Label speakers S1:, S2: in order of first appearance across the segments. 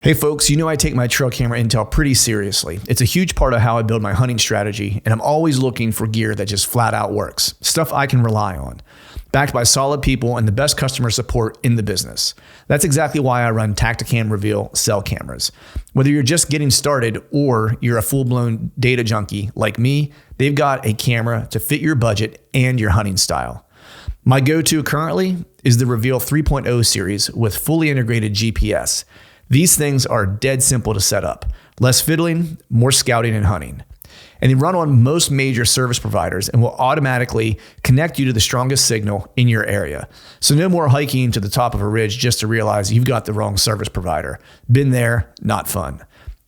S1: Hey folks, you know I take my trail camera intel pretty seriously. It's a huge part of how I build my hunting strategy, and I'm always looking for gear that just flat out works. Stuff I can rely on. Backed by solid people and the best customer support in the business. That's exactly why I run Tacticam Reveal cell cameras. Whether you're just getting started or you're a full-blown data junkie like me, they've got a camera to fit your budget and your hunting style. My go-to currently is the Reveal 3.0 series with fully integrated GPS. These things are dead simple to set up. Less fiddling, more scouting and hunting. And they run on most major service providers and will automatically connect you to the strongest signal in your area. So no more hiking to the top of a ridge just to realize you've got the wrong service provider. Been there, not fun.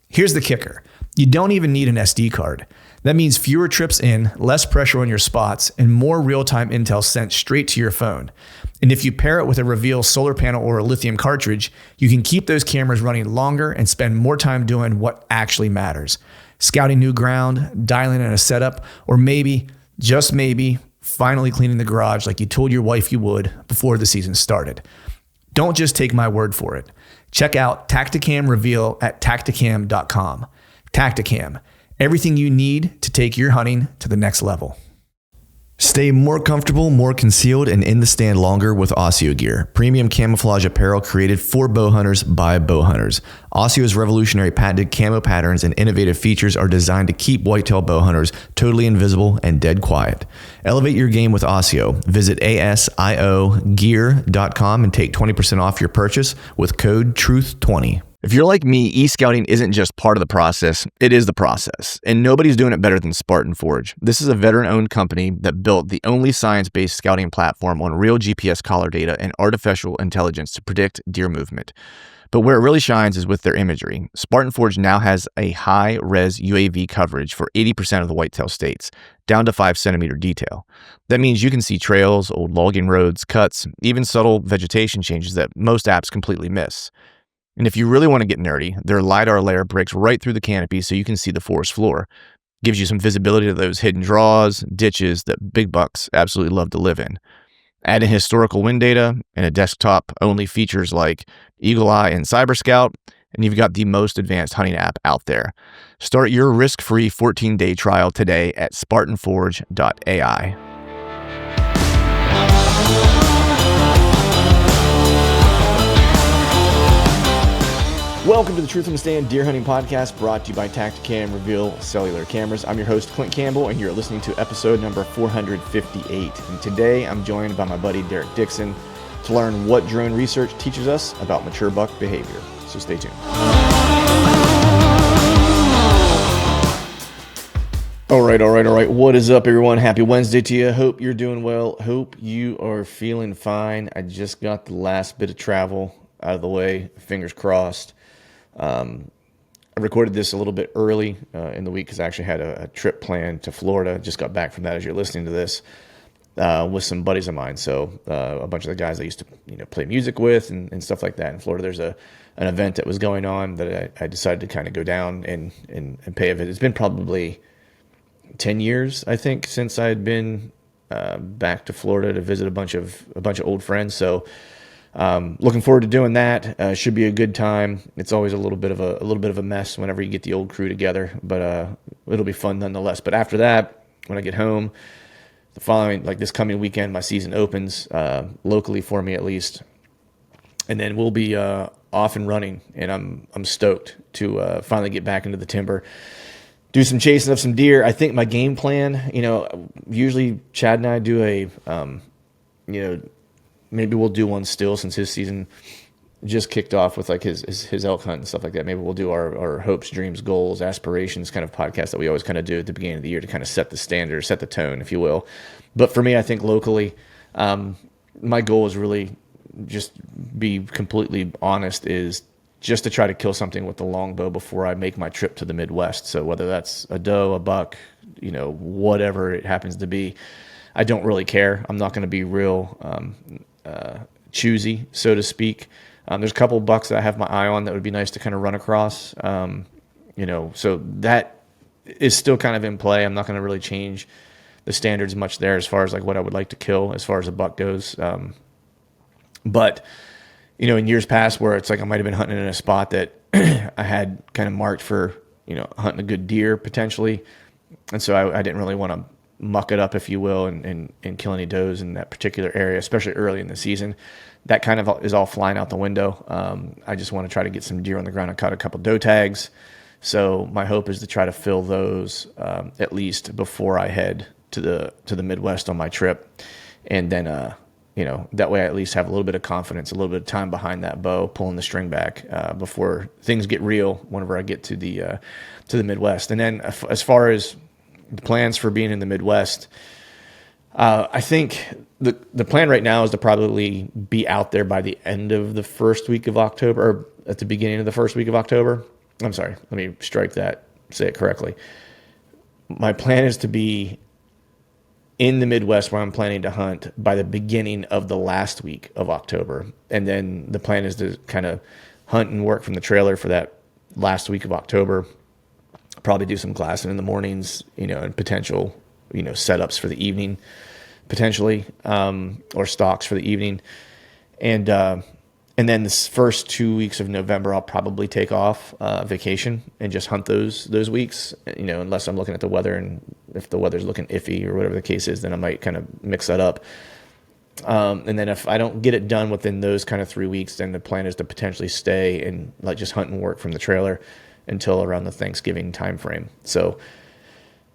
S1: Here's the kicker. You don't even need an SD card. That means fewer trips in, less pressure on your spots, and more real-time intel sent straight to your phone. And if you pair it with a Reveal solar panel or a lithium cartridge, you can keep those cameras running longer and spend more time doing what actually matters. Scouting new ground, dialing in a setup, or maybe, just maybe, finally cleaning the garage like you told your wife you would before the season started. Don't just take my word for it. Check out Tacticam Reveal at tacticam.com. Tacticam. Everything you need to take your hunting to the next level. Stay more comfortable, more concealed, and in the stand longer with Oscio gear. Premium camouflage apparel created for bow hunters by bow hunters. Oscio's revolutionary patented camo patterns and innovative features are designed to keep whitetail bow hunters totally invisible and dead quiet. Elevate your game with Oscio. Visit asiogear.com and take 20% off your purchase with code TRUTH20. If you're like me, e-scouting isn't just part of the process, it is the process. And nobody's doing it better than Spartan Forge. This is a veteran-owned company that built the only science-based scouting platform on real GPS collar data and artificial intelligence to predict deer movement. But where it really shines is with their imagery. Spartan Forge now has a high-res UAV coverage for 80% of the whitetail states, down to 5-centimeter detail. That means you can see trails, old logging roads, cuts, even subtle vegetation changes that most apps completely miss. And if you really want to get nerdy, their LiDAR layer breaks right through the canopy so you can see the forest floor. Gives you some visibility to those hidden draws, ditches that big bucks absolutely love to live in. Add in historical wind data and a desktop-only features like Eagle Eye and Cyber Scout, and you've got the most advanced hunting app out there. Start your risk-free 14-day trial today at spartanforge.ai. Welcome to the Truth from the Stand Deer Hunting Podcast, brought to you by Tacticam Reveal Cellular Cameras. I'm your host, Clint Campbell, and you're listening to episode number 458. And today I'm joined by my buddy, Derek Dixon, to learn what drone research teaches us about mature buck behavior. So stay tuned. All right. What is up, everyone? Happy Wednesday to you. Hope you're doing well. Hope you are feeling fine. I just got the last bit of travel out of the way. Fingers crossed. I recorded this a little bit early in the week because I actually had a trip planned to Florida. Just got back from that as you're listening to this with some buddies of mine. So a bunch of the guys I used to play music with and stuff like that. In Florida, there's an event that was going on that I decided to kind of go down and pay a visit. It's been probably 10 years, I think, since I had been back to Florida to visit a bunch of old friends. So looking forward to doing that. Should be a good time. It's always a little bit of a mess whenever you get the old crew together, but it'll be fun nonetheless. But after that, when I get home, this coming weekend, my season opens locally for me at least, and then we'll be off and running. And I'm stoked to finally get back into the timber, do some chasing of some deer. I think my game plan, usually Chad and I do a maybe we'll do one still since his season just kicked off with like his elk hunt and stuff like that. Maybe we'll do our hopes, dreams, goals, aspirations kind of podcast that we always kind of do at the beginning of the year to kind of set the standard, set the tone, if you will. But for me, I think locally, my goal is really just be completely honest is just to try to kill something with the longbow before I make my trip to the Midwest. So whether that's a doe, a buck, whatever it happens to be, I don't really care. I'm not going to be real choosy, so to speak. There's a couple of bucks that I have my eye on that would be nice to kind of run across. So that is still kind of in play. I'm not going to really change the standards much there as far as like what I would like to kill as far as a buck goes. But in years past where it's like I might have been hunting in a spot that I had kind of marked for, hunting a good deer potentially. And so I didn't really want to muck it up, if you will, and kill any does in that particular area, especially early in the season. That kind of is all flying out the window. I just want to try to get some deer on the ground and cut a couple doe tags. So my hope is to try to fill those at least before I head to the Midwest on my trip. And then, that way I at least have a little bit of confidence, a little bit of time behind that bow, pulling the string back before things get real whenever I get to the Midwest. And then as far as the plans for being in the Midwest, I think the plan right now is to probably be out there by the end of the first week of October, or at the beginning of the first week of October. I'm sorry, let me strike that, say it correctly. My plan is to be in the Midwest where I'm planning to hunt by the beginning of the last week of October. And then the plan is to kind of hunt and work from the trailer for that last week of October. Probably do some glassing in the mornings, and potential, setups for the evening, potentially, or stalks for the evening. And then this first 2 weeks of November, I'll probably take off vacation and just hunt those weeks, unless I'm looking at the weather, and if the weather's looking iffy or whatever the case is, then I might kind of mix that up. And then if I don't get it done within those kind of 3 weeks, then the plan is to potentially stay and just hunt and work from the trailer until around the Thanksgiving time frame. So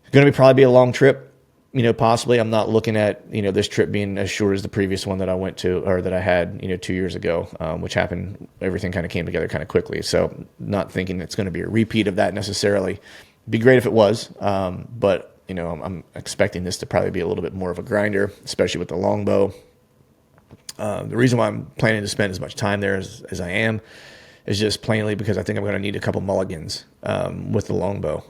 S1: it's going to probably be a long trip. Possibly I'm not looking at, this trip being as short as the previous one that I went to, or that I had, 2 years ago, which happened, everything kind of came together kind of quickly. So not thinking it's going to be a repeat of that necessarily. It'd be great if it was. But, I'm expecting this to probably be a little bit more of a grinder, especially with the longbow. The reason why I'm planning to spend as much time there as I am is just plainly because I think I'm going to need a couple mulligans, with the longbow.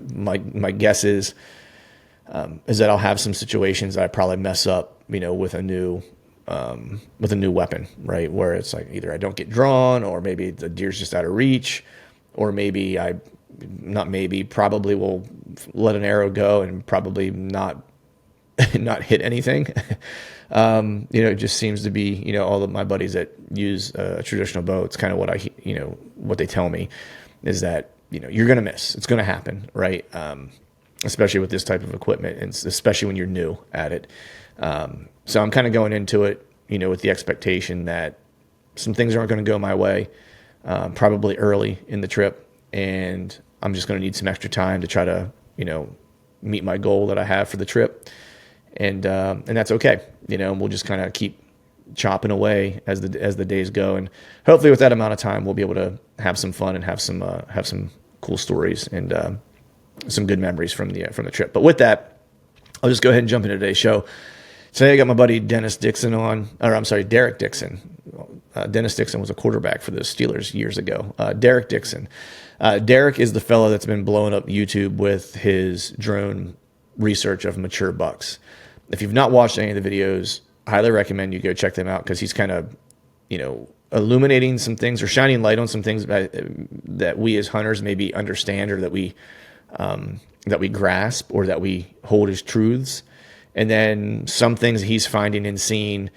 S1: My guess is that I'll have some situations that I probably mess up, with a new weapon, right? Where it's like either I don't get drawn, or maybe the deer's just out of reach, or maybe probably will let an arrow go and probably not hit anything. It just seems to be, all of my buddies that use a traditional bow, it's kind of what they tell me is that, you're going to miss. It's going to happen, right? Especially with this type of equipment, and especially when you're new at it. So I'm kind of going into it, with the expectation that some things aren't going to go my way, probably early in the trip. And I'm just going to need some extra time to try to, meet my goal that I have for the trip. And that's okay. We'll just kind of keep chopping away as the days go. And hopefully with that amount of time, we'll be able to have some fun and have some cool stories and, some good memories from the trip. But with that, I'll just go ahead and jump into today's show. Today I got my buddy Derek Dixon. Dennis Dixon was a quarterback for the Steelers years ago. Derek Dixon. Derek is the fellow that's been blowing up YouTube with his drone research of mature bucks. If you've not watched any of the videos, I highly recommend you go check them out, because he's kind of, illuminating some things or shining light on some things that we as hunters maybe understand, or that we grasp, or that we hold as truths. And then some things he's finding and seeing,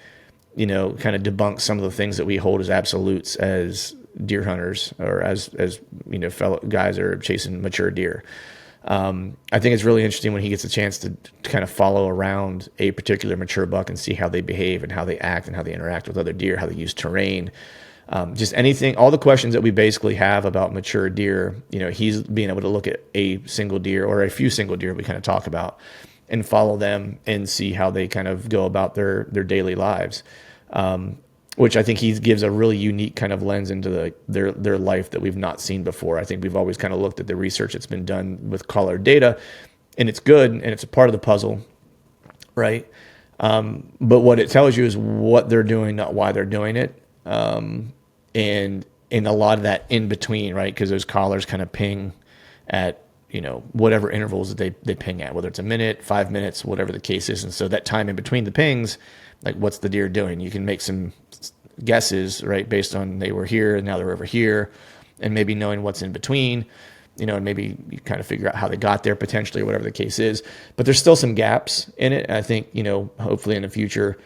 S1: kind of debunk some of the things that we hold as absolutes as deer hunters, or as fellow guys that are chasing mature deer. I think it's really interesting when he gets a chance to kind of follow around a particular mature buck and see how they behave and how they act and how they interact with other deer, how they use terrain. Just anything, all the questions that we basically have about mature deer, he's being able to look at a single deer or a few single deer we kind of talk about and follow them and see how they kind of go about their daily lives. Which I think he gives a really unique kind of lens into their life that we've not seen before. I think we've always kind of looked at the research that's been done with collar data, and it's good and it's a part of the puzzle, right? But what it tells you is what they're doing, not why they're doing it. And a lot of that in between, right? Because those collars kind of ping at, whatever intervals that they ping at, whether it's a minute, 5 minutes, whatever the case is. And so that time in between the pings, like what's the deer doing? You can make some guesses, right? Based on they were here and now they're over here, and maybe knowing what's in between, and maybe you kind of figure out how they got there potentially, or whatever the case is. But there's still some gaps in it. And I think, hopefully in the future,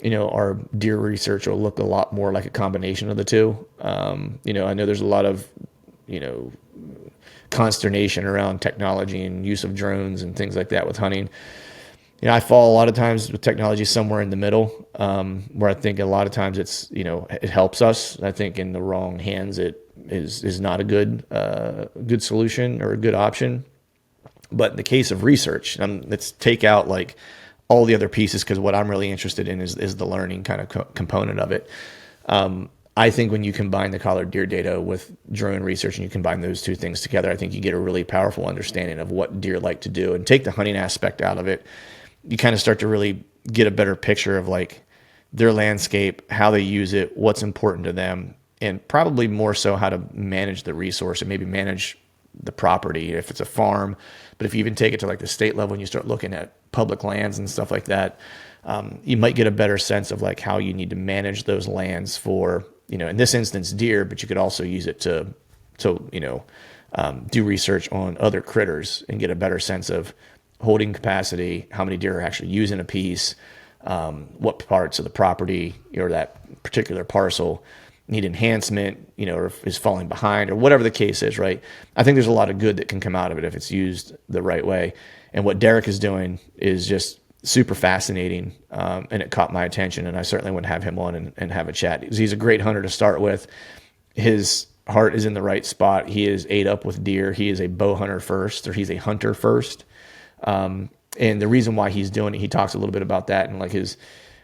S1: our deer research will look a lot more like a combination of the two. I know there's a lot of, consternation around technology and use of drones and things like that with hunting. I fall a lot of times with technology somewhere in the middle, where I think a lot of times it's, it helps us. I think in the wrong hands, it is not a good solution or a good option. But in the case of research, let's take out like all the other pieces, because what I'm really interested in is the learning kind of component of it. I think when you combine the collared deer data with drone research and you combine those two things together, I think you get a really powerful understanding of what deer like to do. And take the hunting aspect out of it, you kind of start to really get a better picture of like their landscape, how they use it, what's important to them, and probably more so how to manage the resource and maybe manage the property if it's a farm. But if you even take it to like the state level and you start looking at public lands and stuff like that, you might get a better sense of like how you need to manage those lands for, in this instance, deer, but you could also use it to do research on other critters and get a better sense of holding capacity, how many deer are actually using a piece, what parts of the property or that particular parcel need enhancement, or if is falling behind or whatever the case is, right? I think there's a lot of good that can come out of it if it's used the right way. And what Derek is doing is just super fascinating, and it caught my attention, and I certainly would have him on and have a chat. He's a great hunter to start with. His heart is in the right spot. He is ate up with deer. He is a bow hunter first, or he's a hunter first. And the reason why he's doing it, he talks a little bit about that and like his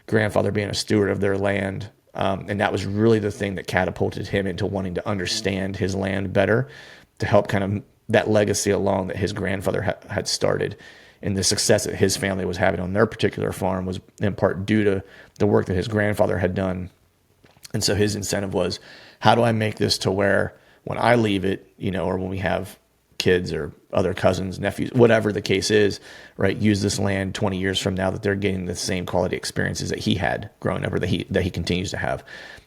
S1: grandfather being a steward of their land. And that was really the thing that catapulted him into wanting to understand his land better, to help kind of that legacy along that his grandfather had started. And the success that his family was having on their particular farm was in part due to the work that his grandfather had done. And so his incentive was, how do I make this to where when I leave it, or when we have kids or other cousins, nephews, whatever the case is, right, use this land 20 years from now, that they're getting the same quality experiences that he had growing up, or that he continues to have.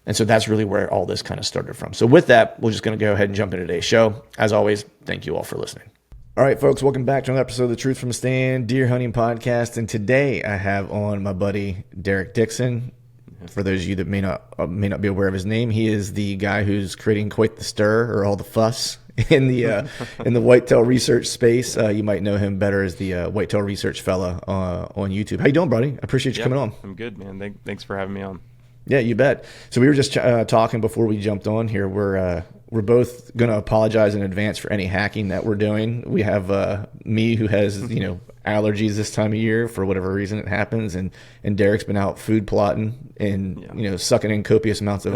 S1: And so that's really where all this kind of started from. So with that, we're just going to go ahead and jump into today's show. As always, thank you all for listening. All right, folks, welcome back to another episode of the Truth from the Stand Deer Hunting Podcast. And today I have on my buddy Derek Dixon. For those of you that may not be aware of his name, he is the guy who's creating quite the stir, or all the fuss, in the whitetail research space. You might know him better as the whitetail research fella on YouTube. How you doing, buddy? I appreciate you coming on.
S2: I'm good, man. Thanks for having me on.
S1: Yeah, you bet. So we were just talking before we jumped on here. We're both going to apologize in advance for any hacking that we're doing. We have me, who has allergies this time of year for whatever reason it happens, and Derek's been out food plotting and sucking in copious amounts of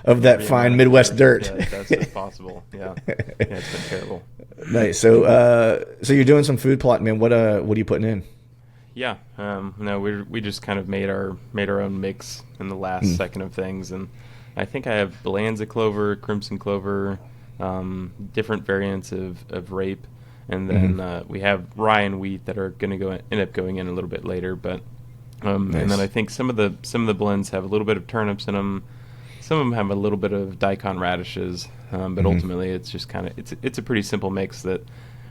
S1: of that fine Midwest dirt.
S2: Yeah, that's possible. Yeah, it's been terrible.
S1: Nice. So you're doing some food plotting, man. What are you putting in?
S2: Yeah, no, we just kind of made our own mix in the last second of things, and I think I have Balanza clover, crimson clover, different variants of rape, and then we have rye and wheat that are going to end up going in a little bit later. But nice. And then I think some of the blends have a little bit of turnips in them. Some of them have a little bit of daikon radishes, but ultimately it's just kind of it's a pretty simple mix that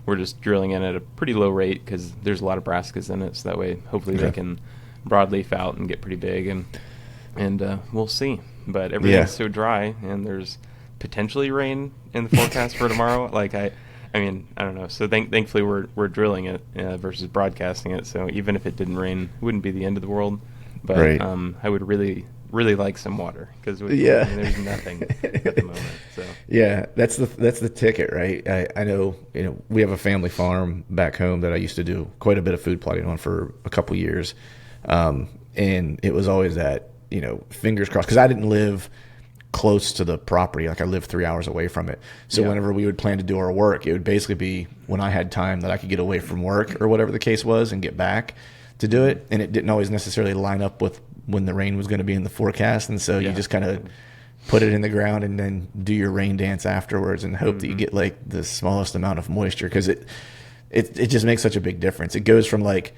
S2: we're just drilling in at a pretty low rate because there's a lot of brassicas in it, so that way hopefully they can broadleaf out and get pretty big, and we'll see. But everything's so dry, and there's potentially rain in the forecast for tomorrow. Like I mean, I don't know. So thankfully we're drilling it versus broadcasting it. So even if it didn't rain, it wouldn't be the end of the world. But right. I would really like some water because there's nothing at the moment. So
S1: yeah, that's the ticket, right? I know we have a family farm back home that I used to do quite a bit of food plotting on for a couple years, and it was always that fingers crossed, because I didn't live close to the property. Like I lived 3 hours away from it. So whenever we would plan to do our work, it would basically be when I had time that I could get away from work or whatever the case was and get back to do it. And it didn't always necessarily line up with when the rain was going to be in the forecast. And so you just kind of put it in the ground and then do your rain dance afterwards and hope that you get like the smallest amount of moisture, because it just makes such a big difference. It goes from like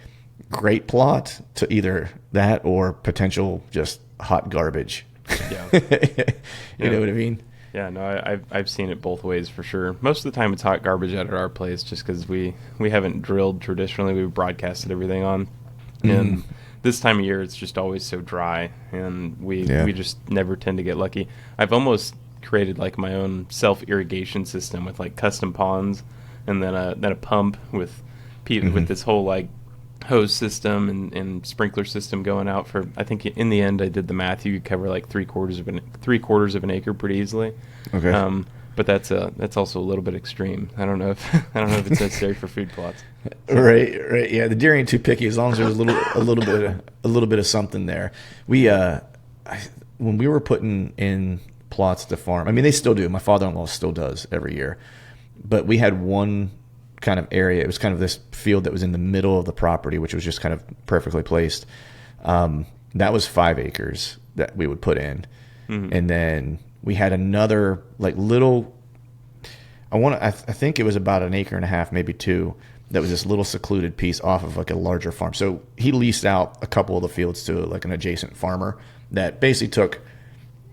S1: great plot to either that or potential just hot garbage. You know what I mean?
S2: Yeah, no, I've seen it both ways for sure. Most of the time it's hot garbage out at our place just because we haven't drilled traditionally. We've broadcasted everything on. And this time of year it's just always so dry, and we just never tend to get lucky. I've almost created like my own self irrigation system with like custom ponds, and then a pump with with this whole like hose system and sprinkler system going out for. I think in the end I did the math. You could cover like three quarters of an acre pretty easily.
S1: Okay.
S2: But that's also a little bit extreme. I don't know if it's necessary for food plots.
S1: Right. Yeah, the deer ain't too picky as long as there's a little bit of something there. When we were putting in plots at the farm, I mean they still do. My father-in-law still does every year, but we had one kind of area. It was kind of this field that was in the middle of the property, which was just kind of perfectly placed. That was 5 acres that we would put in, and then we had another like little. I think it was about an acre and a half, maybe 2. That was this little secluded piece off of like a larger farm. So he leased out a couple of the fields to like an adjacent farmer that basically took,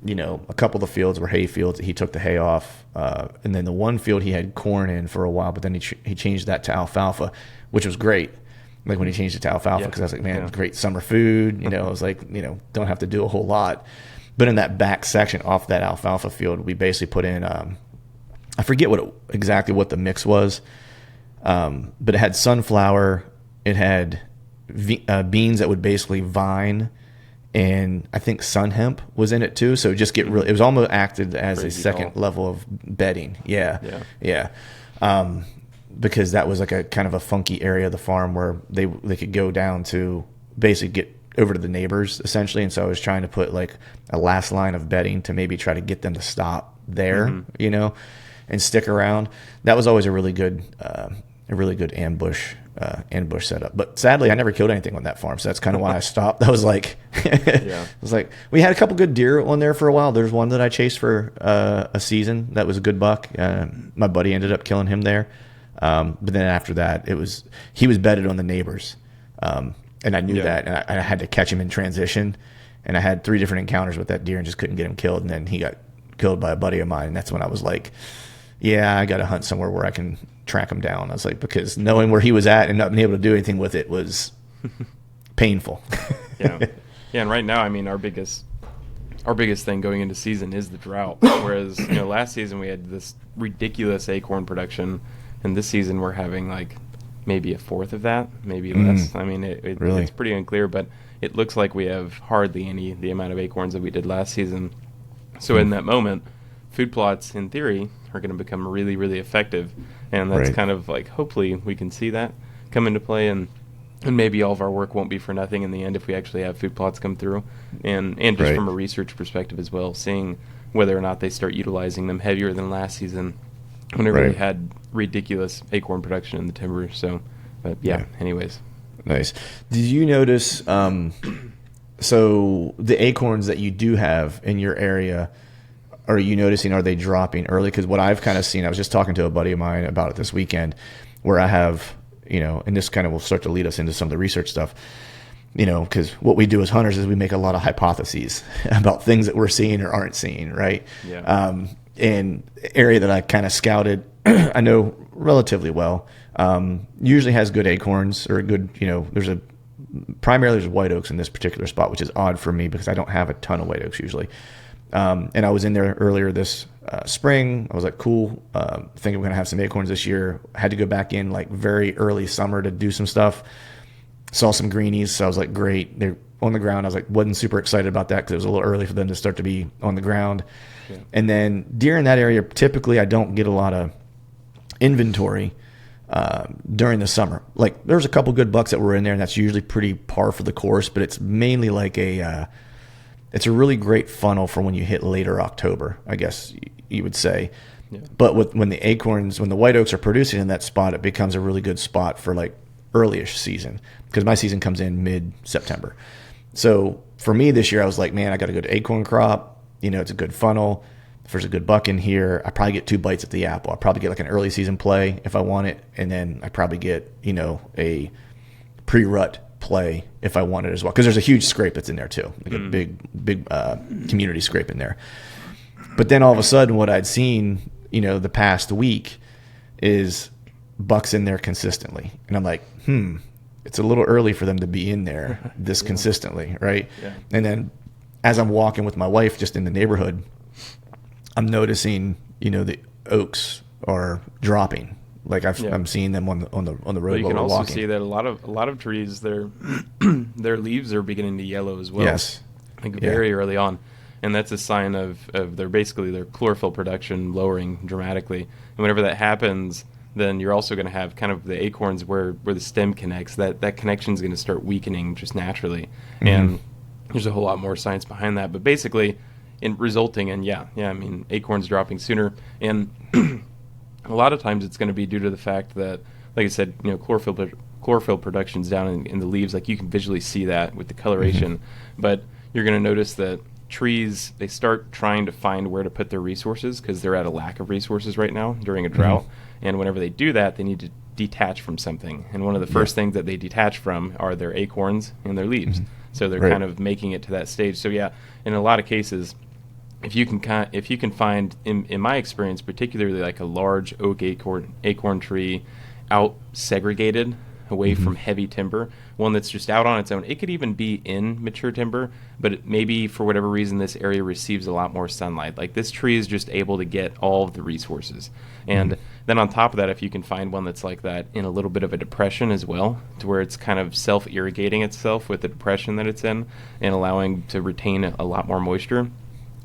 S1: a couple of the fields were hay fields. He took the hay off, and then the one field he had corn in for a while, but then he changed that to alfalfa, which was great. Like when he changed it to alfalfa, because I was like, man, great summer food. I was like, don't have to do a whole lot. But in that back section off that alfalfa field, we basically put in, I forget exactly what the mix was, but it had sunflower, it had beans that would basically vine, and I think sun hemp was in it too. So it was almost acted as a second level of bedding. Yeah. Because that was like a kind of a funky area of the farm where they could go down to basically get over to the neighbors essentially. And so I was trying to put like a last line of bedding to maybe try to get them to stop there, and stick around. That was always a really good ambush setup. But sadly, I never killed anything on that farm, so that's kind of why I stopped. That was like, we had a couple good deer on there for a while. There's one that I chased for a season. That was a good buck. My buddy ended up killing him there. But then after that, he was bedded on the neighbors, and I knew that, and I had to catch him in transition. And I had 3 different encounters with that deer and just couldn't get him killed. And then he got killed by a buddy of mine, and that's when I was like, I got to hunt somewhere where I can track him down. I was like, because knowing where he was at and not being able to do anything with it was painful.
S2: And right now, I mean, our biggest thing going into season is the drought. Whereas last season we had this ridiculous acorn production, and this season we're having like maybe a fourth of that, maybe less. I mean,
S1: really?
S2: It's pretty unclear, but it looks like we have hardly the amount of acorns that we did last season. So in that moment, food plots, in theory, are going to become really, really effective. And that's kind of like, hopefully we can see that come into play, and maybe all of our work won't be for nothing in the end if we actually have food plots come through. And just from a research perspective as well, seeing whether or not they start utilizing them heavier than last season when it really had ridiculous acorn production in the timber. So, but anyways.
S1: Nice. Did you notice, so the acorns that you do have in your area, are you noticing, are they dropping early? Because what I've kind of seen, I was just talking to a buddy of mine about it this weekend, where I have, and this kind of will start to lead us into some of the research stuff, because what we do as hunters is we make a lot of hypotheses about things that we're seeing or aren't seeing, right?
S2: Yeah.
S1: And the area that I kind of scouted, I know relatively well, usually has good acorns or a good, primarily there's white oaks in this particular spot, which is odd for me because I don't have a ton of white oaks usually. And I was in there earlier this spring. I was like, cool. Think I'm going to have some acorns this year. I had to go back in like very early summer to do some stuff. Saw some greenies. So I was like, great. They're on the ground. I was like, wasn't super excited about that because it was a little early for them to start to be on the ground. Yeah. And then deer in that area, typically I don't get a lot of inventory during the summer. Like there's a couple good bucks that were in there, and that's usually pretty par for the course, but it's mainly like it's a really great funnel for when you hit later October, I guess you would say. Yeah. But when the white oaks are producing in that spot, it becomes a really good spot for like early-ish season, because my season comes in mid-September. So for me this year, I was like, man, I got a good acorn crop. It's a good funnel. If there's a good buck in here, I probably get 2 bites at the apple. I'll probably get like an early season play if I want it, and then I probably get, a pre-rut play if I want it as well, because there's a huge scrape that's in there too, like a big community scrape in there. But then all of a sudden what I'd seen, the past week is bucks in there consistently, and I'm like, it's a little early for them to be in there this consistently, right?
S2: Yeah.
S1: And then as I'm walking with my wife just in the neighborhood, I'm noticing, the oaks are dropping. Like I'm seeing them on the road
S2: But you
S1: while
S2: can
S1: we're
S2: also
S1: walking.
S2: see that a lot of trees, their their leaves are beginning to yellow as well.
S1: Yes.
S2: Like very early on. And that's a sign of their chlorophyll production lowering dramatically. And whenever that happens, then you're also going to have kind of the acorns where the stem connects. That connection is going to start weakening just naturally. Mm-hmm. And there's a whole lot more science behind that. But basically, resulting in, acorns dropping sooner. And a lot of times it's going to be due to the fact that, like I said, chlorophyll production's down in the leaves. Like you can visually see that with the coloration. Mm-hmm. But you're going to notice that trees, they start trying to find where to put their resources because they're at a lack of resources right now during a drought. Mm-hmm. And whenever they do that, they need to detach from something. And one of the first things that they detach from are their acorns and their leaves. Mm-hmm. So they're kind of making it to that stage. So in a lot of cases, if you can find, in my experience, particularly like a large oak acorn tree out segregated away from heavy timber, one that's just out on its own. It could even be in mature timber, but maybe for whatever reason this area receives a lot more sunlight. Like this tree is just able to get all of the resources. And then on top of that, if you can find one that's like that in a little bit of a depression as well, to where it's kind of self-irrigating itself with the depression that it's in and allowing to retain a lot more moisture,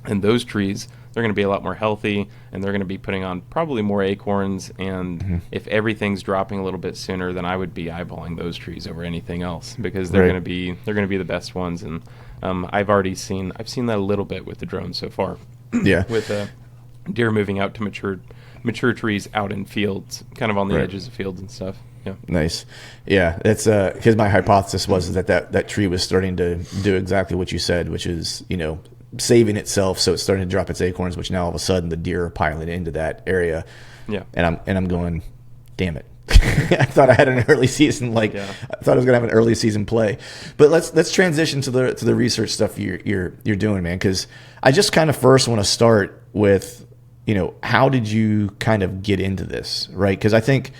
S2: and those trees, they're going to be a lot more healthy, and they're going to be putting on probably more acorns. And if everything's dropping a little bit sooner, then I would be eyeballing those trees over anything else because they're going to be the best ones. And I've seen that a little bit with the drones so far.
S1: Yeah,
S2: with deer moving out to mature trees out in fields, kind of on the edges of fields and stuff. Yeah.
S1: Nice. Yeah, that's because my hypothesis was that tree was starting to do exactly what you said, which is saving itself, so it's starting to drop its acorns, which now all of a sudden the deer are piling into that area. Yeah. And I'm going, damn it. I thought I had an early season, I thought I was gonna have an early season play. But let's transition to the research stuff you're doing, man, because I just kind of first want to start with, how did you kind of get into this, right? Because I think,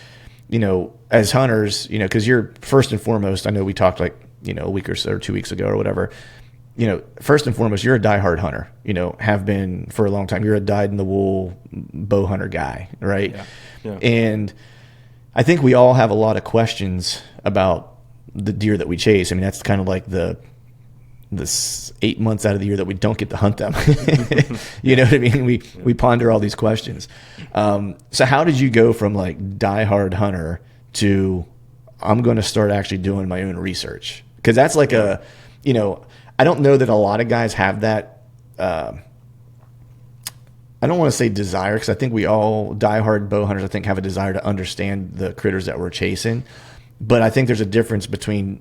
S1: as hunters, because you're first and foremost, I know we talked a week or so or 2 weeks ago or whatever. First and foremost, you're a diehard hunter, have been for a long time. You're a dyed-in-the-wool bow hunter guy, right? Yeah. And I think we all have a lot of questions about the deer that we chase. I mean, that's kind of like the 8 months out of the year that we don't get to hunt them. You know what I mean? We ponder all these questions. So how did you go from diehard hunter to I'm going to start actually doing my own research? Because that's I don't know that a lot of guys have that. I don't want to say desire, because I think we all diehard bow hunters, I think, have a desire to understand the critters that we're chasing. But I think there's a difference between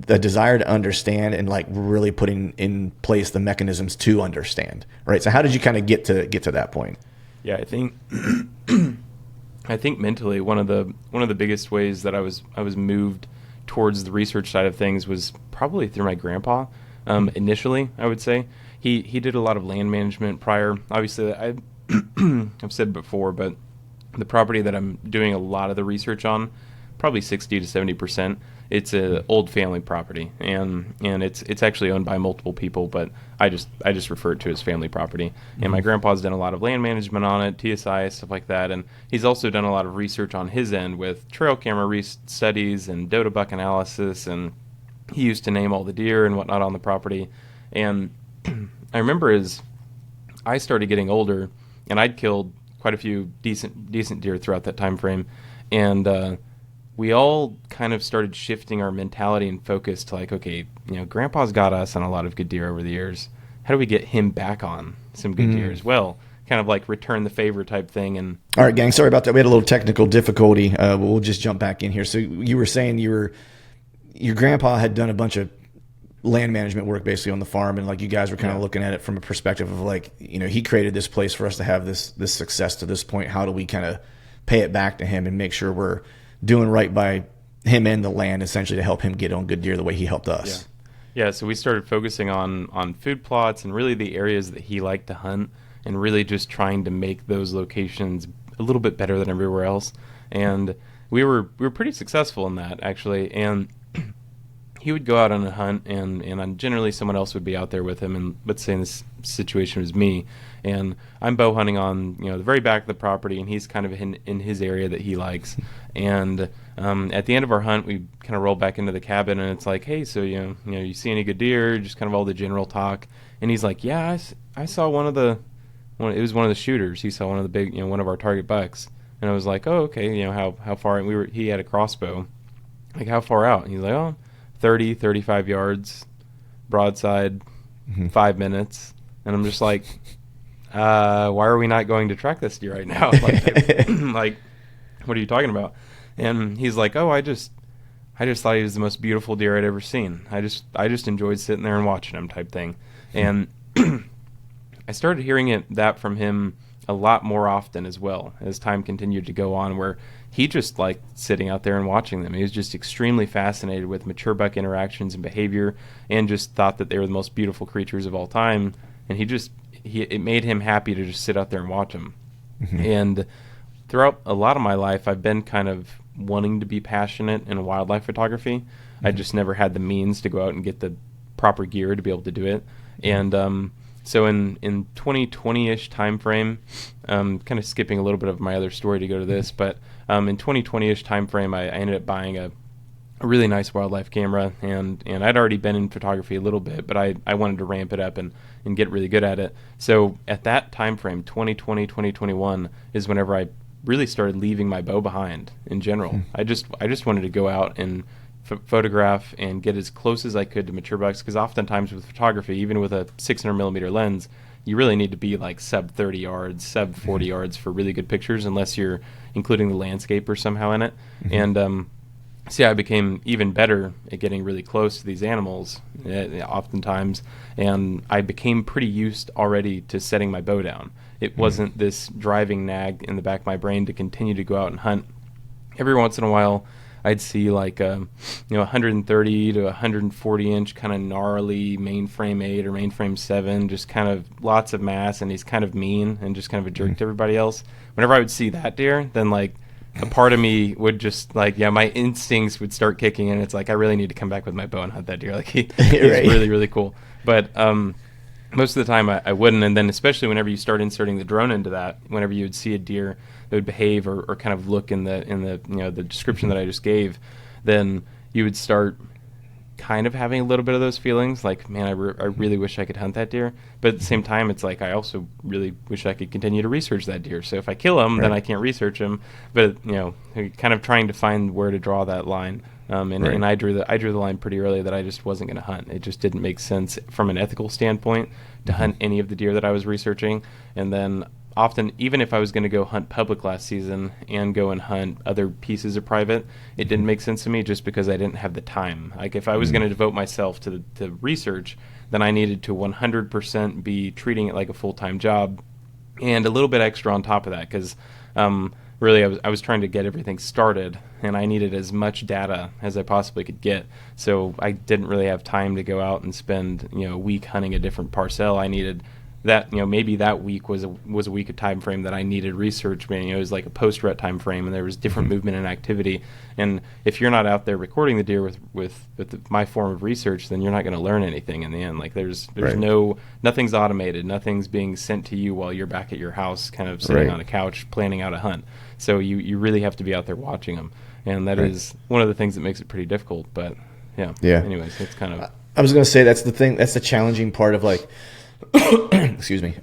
S1: the desire to understand and really putting in place the mechanisms to understand. Right. So how did you kind of get to that point?
S2: Yeah, I think mentally one of the biggest ways that I was moved towards the research side of things was probably through my grandpa. Initially, I would say he did a lot of land management prior. Obviously, I've said before, but the property that I'm doing a lot of the research on, probably 60 to 70%, it's an old family property, and it's actually owned by multiple people, but I just refer to it as family property. And my grandpa's done a lot of land management on it, TSI, stuff like that, and he's also done a lot of research on his end with trail camera studies and dodo buck analysis, and he used to name all the deer and whatnot on the property. And I remember as I started getting older, and I'd killed quite a few decent deer throughout that time frame, and we all kind of started shifting our mentality and focus to okay, Grandpa's got us on a lot of good deer over the years. How do we get him back on some good deer as well? Kind of return the favor type thing. And
S1: all right, gang, sorry about that. We had a little technical difficulty. We'll just jump back in here. So you were saying your grandpa had done a bunch of land management work basically on the farm, and you guys were kind of looking at it from a perspective of he created this place for us to have this success to this point. How do we kind of pay it back to him and make sure we're doing right by him and the land, essentially, to help him get on good deer the way he helped us?
S2: Yeah, so we started focusing on food plots and really the areas that he liked to hunt, and really just trying to make those locations a little bit better than everywhere else. And we were pretty successful in that, actually. And he would go out on a hunt, and generally someone else would be out there with him. And let's say in this situation was me, and I'm bow hunting on the very back of the property, and he's kind of in his area that he likes. And at the end of our hunt, we kind of roll back into the cabin, and it's like, hey, so you see any good deer? Just kind of all the general talk. And he's like, yeah, I saw it was one of the shooters. He saw one of the big, one of our target bucks. And I was like, oh, okay, how far? And he had a crossbow. Like, how far out? And he's like, oh, 30, 35 yards, broadside, 5 minutes. And I'm just like, why are we not going to track this deer right now? Like, what are you talking about? And he's like, oh, I just thought he was the most beautiful deer I'd ever seen. I just enjoyed sitting there and watching him, type thing. And I started hearing that from him a lot more often as well as time continued to go on, where he just liked sitting out there and watching them. He was just extremely fascinated with mature buck interactions and behavior, and just thought that they were the most beautiful creatures of all time. And it made him happy to just sit out there and watch them. And throughout a lot of my life, I've been kind of wanting to be passionate in wildlife photography. I just never had the means to go out and get the proper gear to be able to do it. And so in 2020-ish time frame, kind of skipping a little bit of my other story to go to this, but in 2020-ish time frame, I ended up buying a really nice wildlife camera, and I'd already been in photography a little bit, but I wanted to ramp it up and get really good at it. So at that time frame, 2020, 2021, is whenever I really started leaving my bow behind in general. I just wanted to go out and photograph and get as close as I could to mature bucks, because oftentimes with photography, even with a 600 millimeter lens, you really need to be like sub 30 yards, sub 40 yards for really good pictures, unless you're including the landscape or somehow in it. And so yeah, I became even better at getting really close to these animals oftentimes, and I became pretty used already to setting my bow down. It wasn't this driving nag in the back of my brain to continue to go out and hunt. Every once in a while, I'd see like 130 to 140 inch kind of gnarly mainframe 8 or mainframe 7, just kind of lots of mass, and he's kind of mean and just kind of a jerk to everybody else. Whenever I would see that deer, then like a part of me would just like, my instincts would start kicking in. It's like, I really need to come back with my bow and hunt that deer. Like he's
S1: Right.
S2: really, really cool. But most of the time I wouldn't. And then especially whenever you start inserting the drone into that, whenever you would see a deer that would behave or kind of look in the the description that I just gave, then you would start kind of having a little bit of those feelings like, man, I really wish I could hunt that deer. But at the same time, it's like, I also really wish I could continue to research that deer. So if I kill him, then I can't research him. But kind of trying to find where to draw that line. And I drew the line pretty early that I just wasn't going to hunt. It just didn't make sense from an ethical standpoint to hunt any of the deer that I was researching. And then often, even if I was going to go hunt public last season and go and hunt other pieces of private, it didn't make sense to me just because I didn't have the time. Like if I was going to devote myself to research, then I needed to 100% be treating it like a full-time job, and a little bit extra on top of that, because really I was trying to get everything started, and I needed as much data as I possibly could get. So I didn't really have time to go out and spend a week hunting a different parcel. I needed that maybe that week was a week of time frame that I needed research. It was like a post-rut time frame, and there was different movement and activity. And if you're not out there recording the deer with my form of research, then you're not going to learn anything in the end. Like there's nothing's automated, nothing's being sent to you while you're back at your house, kind of sitting on a couch planning out a hunt. So you really have to be out there watching them, and that is one of the things that makes it pretty difficult. But yeah. Anyways, it's kind of.
S1: I was going to say that's the thing. That's the challenging part of like. Excuse me.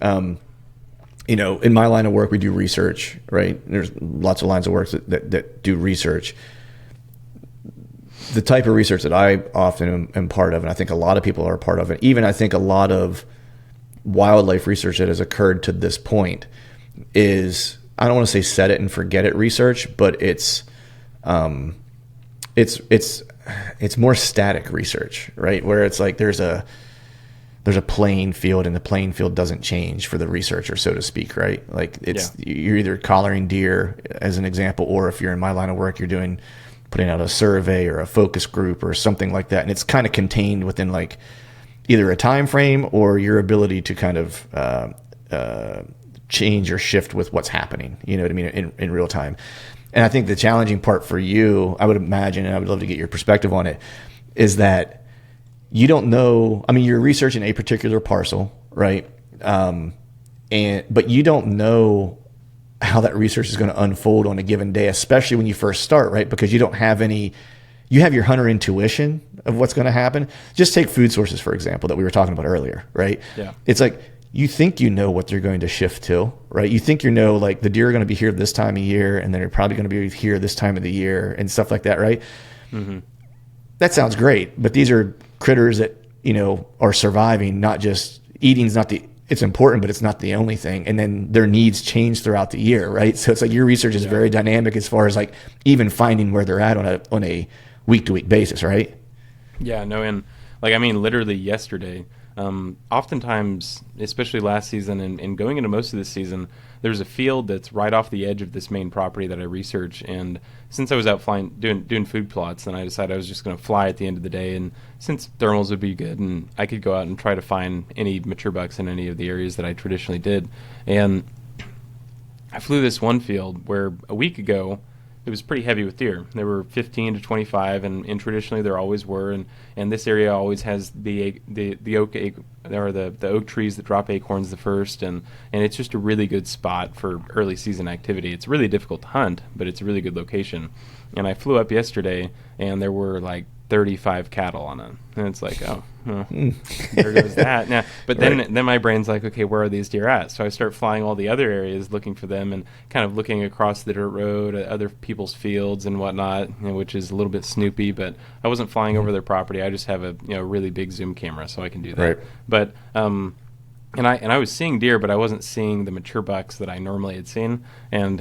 S1: In my line of work, we do research, right? There's lots of lines of work that do research. The type of research that I often am part of, and I think a lot of people are a part of it, even I think a lot of wildlife research that has occurred to this point is, I don't want to say set it and forget it research, but it's more static research, right? Where it's like there's a playing field, and the playing field doesn't change for the researcher, so to speak, right? Like you're either collaring deer as an example, or if you're in my line of work, you're putting out a survey or a focus group or something like that. And it's kind of contained within like either a time frame or your ability to kind of change or shift with what's happening, you know what I mean, in real time. And I think the challenging part for you, I would imagine, and I would love to get your perspective on it, is that you don't know. I mean, you're researching a particular parcel, right? But you don't know how that research is going to unfold on a given day, especially when you first start, right? Because you don't have you have your hunter intuition of what's going to happen. Just take food sources, for example, that we were talking about earlier, right?
S2: Yeah.
S1: It's like, you think you know what they're going to shift to, right? You think like the deer are going to be here this time of year, and then they're probably going to be here this time of the year and stuff like that, right? Mm-hmm. That sounds great, but these are critters that, are surviving, not just eating's not it's important, but it's not the only thing. And then their needs change throughout the year, right? So it's like your research is very dynamic as far as like even finding where they're at on a week-to-week basis, right?
S2: Yeah, no, and literally yesterday, oftentimes, especially last season and going into most of this season, there's a field that's right off the edge of this main property that I research. And since I was out flying, doing food plots, then I decided I was just going to fly at the end of the day. And since thermals would be good, and I could go out and try to find any mature bucks in any of the areas that I traditionally did. And I flew this one field where a week ago, it was pretty heavy with deer. There were 15 to 25, and traditionally there always were. And this area always has the oak trees that drop acorns the first, and it's just a really good spot for early season activity. It's really difficult to hunt, but it's a really good location. And I flew up yesterday, and there were like 35 cattle on it, and it's like, oh, well, there goes that. Now, but then my brain's like, okay, where are these deer at? So I start flying all the other areas looking for them, and kind of looking across the dirt road at other people's fields and whatnot, which is a little bit snoopy. But I wasn't flying over their property. I just have a really big zoom camera, so I can do that. Right. But and I was seeing deer, but I wasn't seeing the mature bucks that I normally had seen, and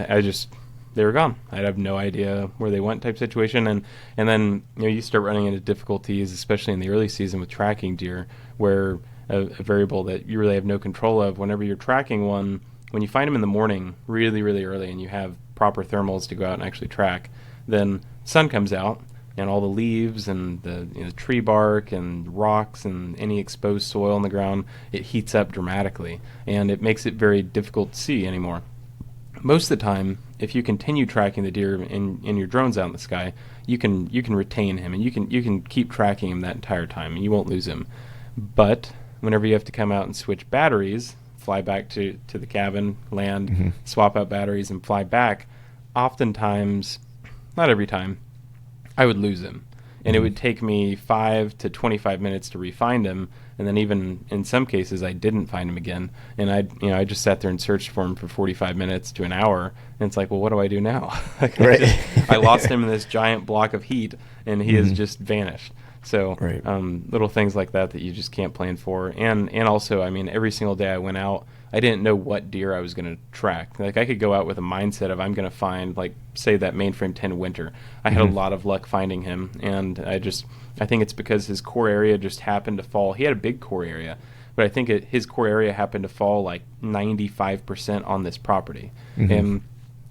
S2: they were gone. I'd have no idea where they went type situation. And then you start running into difficulties, especially in the early season with tracking deer, where a variable that you really have no control of, whenever you're tracking one, when you find them in the morning really, really early and you have proper thermals to go out and actually track, then sun comes out and all the leaves and the tree bark and rocks and any exposed soil on the ground, it heats up dramatically, and it makes it very difficult to see anymore. Most of the time, if you continue tracking the deer in your drones out in the sky, you can retain him, and you can keep tracking him that entire time, and you won't lose him. But whenever you have to come out and switch batteries, fly back to the cabin, land, swap out batteries, and fly back, oftentimes, not every time, I would lose him. And it would take me 5 to 25 minutes to re-find him, and then even in some cases I didn't find him again. And I just sat there and searched for him for 45 minutes to an hour, and it's like, well, what do I do now? I lost him in this giant block of heat, and he has just vanished. So little things like that you just can't plan for. And also, every single day I went out, I didn't know what deer I was going to track. Like, I could go out with a mindset of I'm going to find, like, say that mainframe 10 winter. I had a lot of luck finding him, and I think it's because his core area just happened to fall. He had a big core area, but I think his core area happened to fall like 95% on this property. And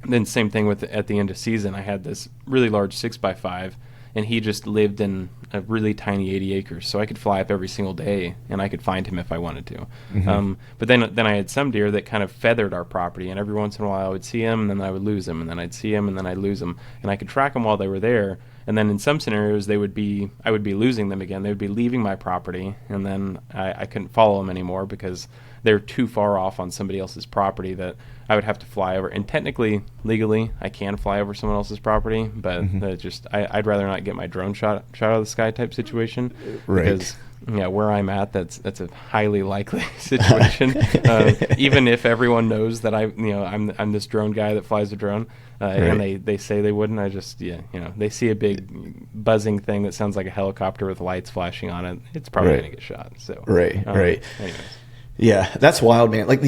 S2: then same thing at the end of season, I had this really large 6x5, and he just lived in a really tiny 80 acres, so I could fly up every single day, and I could find him if I wanted to. But then I had some deer that kind of feathered our property, and every once in a while I would see him, and then I would lose him, and then I'd see him, and then I'd lose him, and I could track them while they were there. And then in some scenarios, I would be losing them again. They would be leaving my property, and then I couldn't follow them anymore because they're too far off on somebody else's property that I would have to fly over. And technically, legally, I can fly over someone else's property, but I'd rather not get my drone shot out of the sky type situation. Because where I'm at, that's a highly likely situation. Even if everyone knows that I'm this drone guy that flies a drone, and they say they wouldn't, they see a big buzzing thing that sounds like a helicopter with lights flashing on it, it's probably going to get shot. So anyways.
S1: Yeah, that's wild, man. Like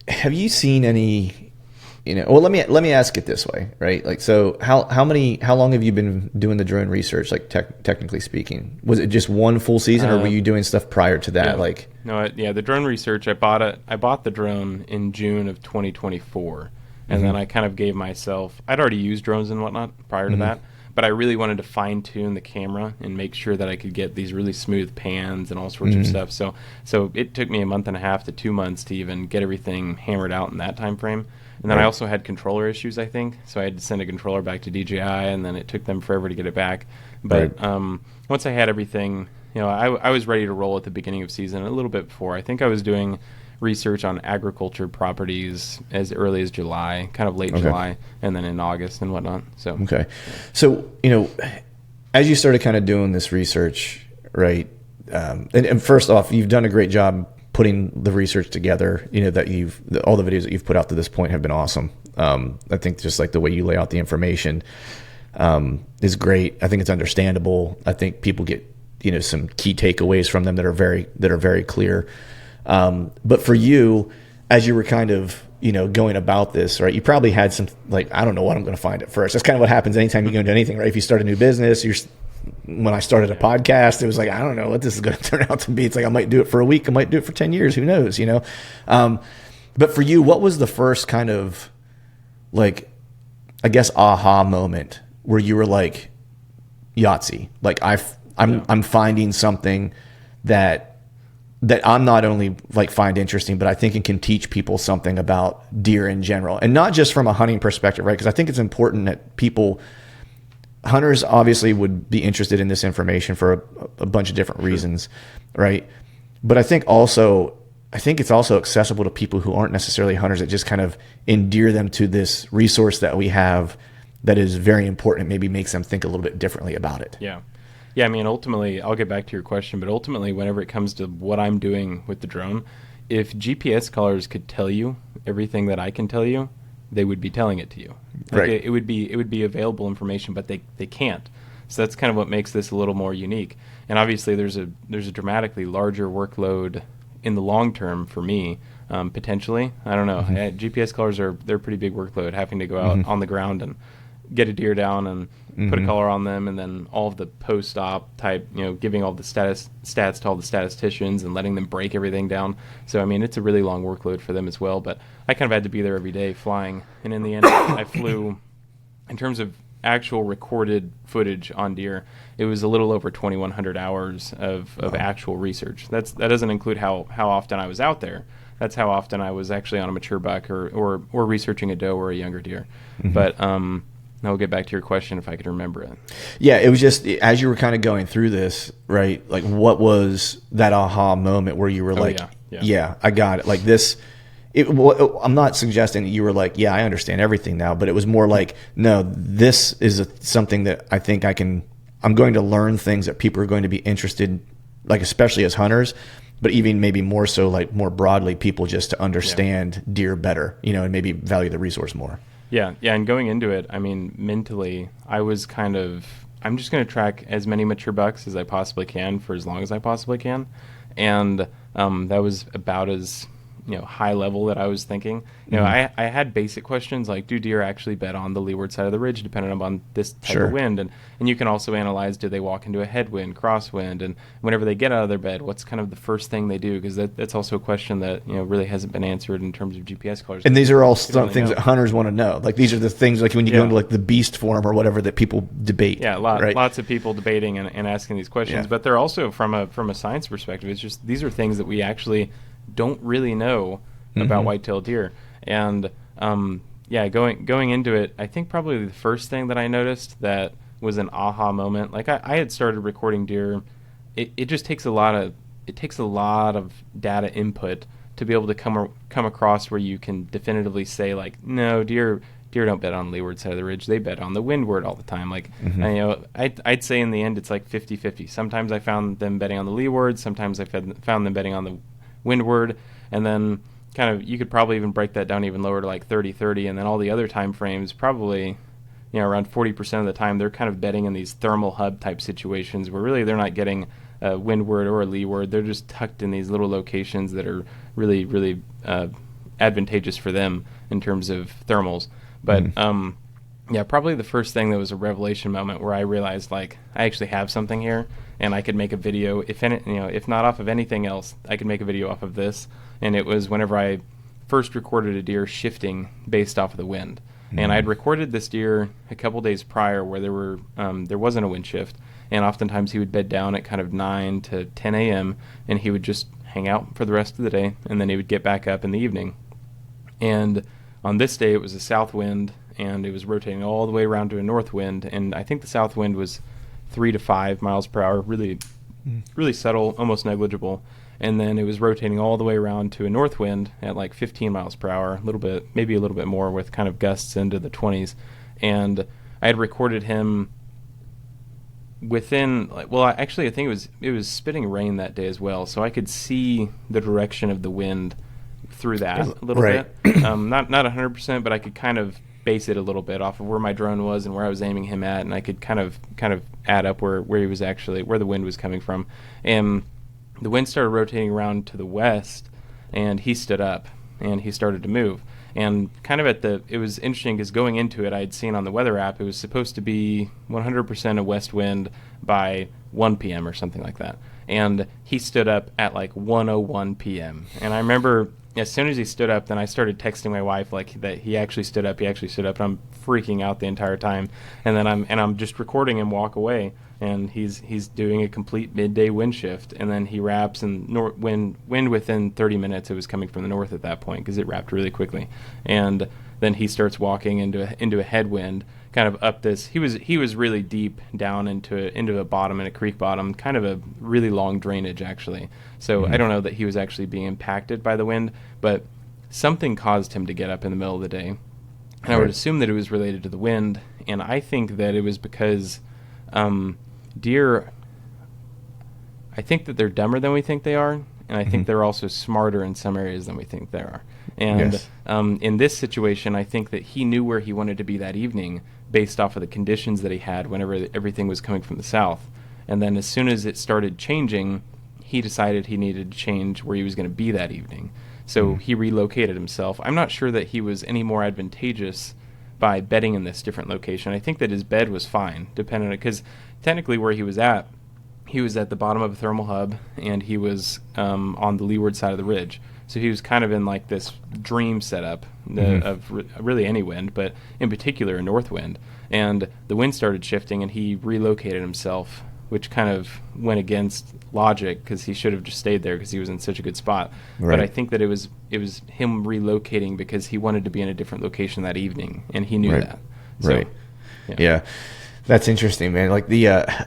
S1: have you seen any? Well, let me ask it this way, right? Like, so how long have you been doing the drone research? Like, technically speaking, was it just one full season, or were you doing stuff prior to that?
S2: The drone research. I bought the drone in June of 2024, and then I kind of gave myself. I'd already used drones and whatnot prior to that. But I really wanted to fine-tune the camera and make sure that I could get these really smooth pans and all sorts of stuff. So it took me a month and a half to 2 months to even get everything hammered out in that time frame. And then I also had controller issues, I think. So I had to send a controller back to DJI, and then it took them forever to get it back. But once I had everything, I was ready to roll at the beginning of season, a little bit before. I think I was doing research on agriculture properties as early as July, kind of late July, and then in August and whatnot. So
S1: So, as you started kind of doing this research, right? And first off, you've done a great job putting the research together. That all the videos that you've put out to this point have been awesome. I think just like the way you lay out the information is great. I think it's understandable. I think people get some key takeaways from them that are very clear. But for you, as you were kind of going about this, right, you probably had some, like, I don't know what I'm going to find at first. That's kind of what happens anytime you go into anything, right? If you start a new business, when I started a podcast, it was like, I don't know what this is going to turn out to be. It's like, I might do it for a week. I might do it for 10 years. Who knows, But for you, what was the first kind of, like, I guess, aha moment where you were like, Yahtzee, like I'm finding something that I'm not only like find interesting, but I think it can teach people something about deer in general, and not just from a hunting perspective, right? Because I think it's important that hunters obviously would be interested in this information for a bunch of different reasons, right? But I think it's also accessible to people who aren't necessarily hunters, that just kind of endear them to this resource that we have that is very important. It maybe makes them think a little bit differently about it.
S2: Yeah. Yeah, I mean, ultimately, I'll get back to your question, but ultimately, whenever it comes to what I'm doing with the drone, if GPS callers could tell you everything that I can tell you, they would be telling it to you. Like,
S1: right.
S2: It would be available information, but they can't. So that's kind of what makes this a little more unique. And obviously, there's a dramatically larger workload in the long term for me, potentially. I don't know. GPS callers they're a pretty big workload, having to go out on the ground and get a deer down and put a collar on them, and then all of the post-op type, giving all the stats to all the statisticians and letting them break everything down. So, I mean, it's a really long workload for them as well, but I kind of had to be there every day flying. And in the end, I flew, in terms of actual recorded footage on deer, it was a little over 2,100 hours of actual research. That doesn't include how often I was out there. That's how often I was actually on a mature buck or researching a doe or a younger deer. But I'll get back to your question if I could remember it.
S1: Yeah, it was just as you were kind of going through this, right? Like, what was that aha moment where you were yeah, I got it. Like this, I'm not suggesting that you were like, yeah, I understand everything now, but it was more like, no, this is something that I think I'm going to learn things that people are going to be interested, like especially as hunters, but even maybe more so, like more broadly, people just to understand deer better, and maybe value the resource more.
S2: Yeah, and going into it, I mean, mentally, I was I'm just going to track as many mature bucks as I possibly can for as long as I possibly can, and that was about as high level that I was thinking. I had basic questions like, do deer actually bed on the leeward side of the ridge depending upon this type of wind? And you can also analyze, do they walk into a headwind, crosswind? And whenever they get out of their bed, what's kind of the first thing they do? Because that's also a question that really hasn't been answered in terms of GPS callers.
S1: And these are all some things that hunters want to know. Like, these are the things, like when you go into like the beast forum or whatever, that people debate.
S2: Yeah,
S1: right?
S2: Lots of people debating and asking these questions. But they're also, from a science perspective, it's just these are things that we actually don't really know about white-tailed deer. And going into it, I think probably the first thing that I noticed that was an aha moment, like I had started recording deer. It just takes a lot of data input to be able to come across where you can definitively say, like, no, deer don't bed on the leeward side of the ridge. They bed on the windward all the time. Like, I'd say in the end it's like 50-50. Sometimes I found them bedding on the leeward. Sometimes I found them bedding on the windward. And then kind of you could probably even break that down even lower to like 30-30. And then all the other time frames, probably around 40% of the time, they're kind of bedding in these thermal hub type situations where really they're not getting a windward or a leeward. They're just tucked in these little locations that are really, really advantageous for them in terms of thermals. But probably the first thing that was a revelation moment where I realized, like, I actually have something here, and I could make a video. If not off of anything else, I could make a video off of this. And it was whenever I first recorded a deer shifting based off of the wind. And I'd recorded this deer a couple days prior where there wasn't a wind shift, and oftentimes he would bed down at kind of 9 to 10 a.m. and he would just hang out for the rest of the day, and then he would get back up in the evening. And on this day it was a south wind, and it was rotating all the way around to a north wind, and I think the south wind was 3 to 5 miles per hour, really subtle, almost negligible. And then it was rotating all the way around to a north wind at like 15 miles per hour, a little bit, maybe a little bit more, with kind of gusts into the 20s. And I had recorded him within, I think it was spitting rain that day as well, so I could see the direction of the wind through that a little bit. Not 100%, but I could kind of base it a little bit off of where my drone was and where I was aiming him at, and I could kind of add up where he was actually, where the wind was coming from. And the wind started rotating around to the west, and he stood up and he started to move. And kind of it was interesting because going into it, I had seen on the weather app, it was supposed to be 100% a west wind by 1 p.m. or something like that. And he stood up at like 1:01 p.m. And I remember as soon as he stood up, then I started texting my wife like that he actually stood up, and I'm freaking out the entire time. And then I'm just recording him walk away, and he's doing a complete midday wind shift, and then he wraps, and wind within 30 minutes, it was coming from the north at that point because it wrapped really quickly. And then he starts walking into a headwind, kind of up this. He was really deep down into a bottom, in a creek bottom, kind of a really long drainage actually. So I don't know that he was actually being impacted by the wind, but something caused him to get up in the middle of the day. And I would assume that it was related to the wind, and I think that it was because deer, I think that they're dumber than we think they are, and I think they're also smarter in some areas than we think they are. And in this situation, I think that he knew where he wanted to be that evening based off of the conditions that he had whenever everything was coming from the south. And then as soon as it started changing, he decided he needed to change where he was going to be that evening. So he relocated himself. I'm not sure that he was any more advantageous by bedding in this different location. I think that his bed was fine, depending on it, because technically where he was at the bottom of a thermal hub, and he was on the leeward side of the ridge. So he was kind of in like this dream setup of really any wind, but in particular a north wind. And the wind started shifting, and he relocated himself, which kind of went against logic because he should have just stayed there because he was in such a good spot. Right. But I think that it was him relocating because he wanted to be in a different location that evening, and he knew that. So,
S1: yeah. That's interesting, man. Like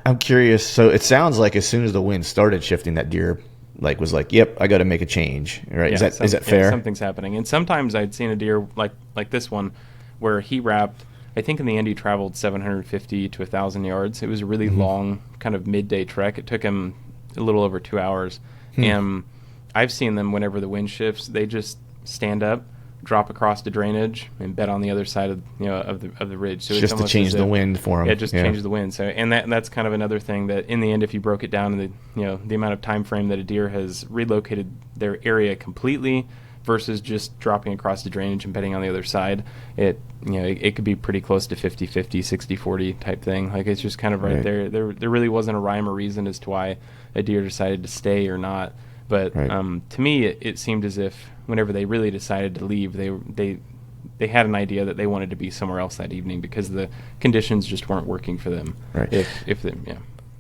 S1: I'm curious. So it sounds like as soon as the wind started shifting, that deer was like, "Yep, I got to make a change." Right?
S2: Yeah,
S1: is that fair?
S2: Yeah, something's happening. And sometimes I'd seen a deer like this one, where he wrapped. I think in the end he traveled 750 to 1,000 yards. It was a really long kind of midday trek. It took him a little over 2 hours. And I've seen them whenever the wind shifts, they just stand up, drop across the drainage, and bed on the other side of the ridge. So
S1: just to change the wind for them.
S2: Yeah, just change the wind. So that's kind of another thing that in the end, if you broke it down in the amount of time frame that a deer has relocated their area completely versus just dropping across the drainage and bedding on the other side, it could be pretty close to 50-50, 60-40 type thing. Like it's just kind of right there. There really wasn't a rhyme or reason as to why a deer decided to stay or not. But to me, it seemed as if whenever they really decided to leave, they had an idea that they wanted to be somewhere else that evening because the conditions just weren't working for them.
S1: Right.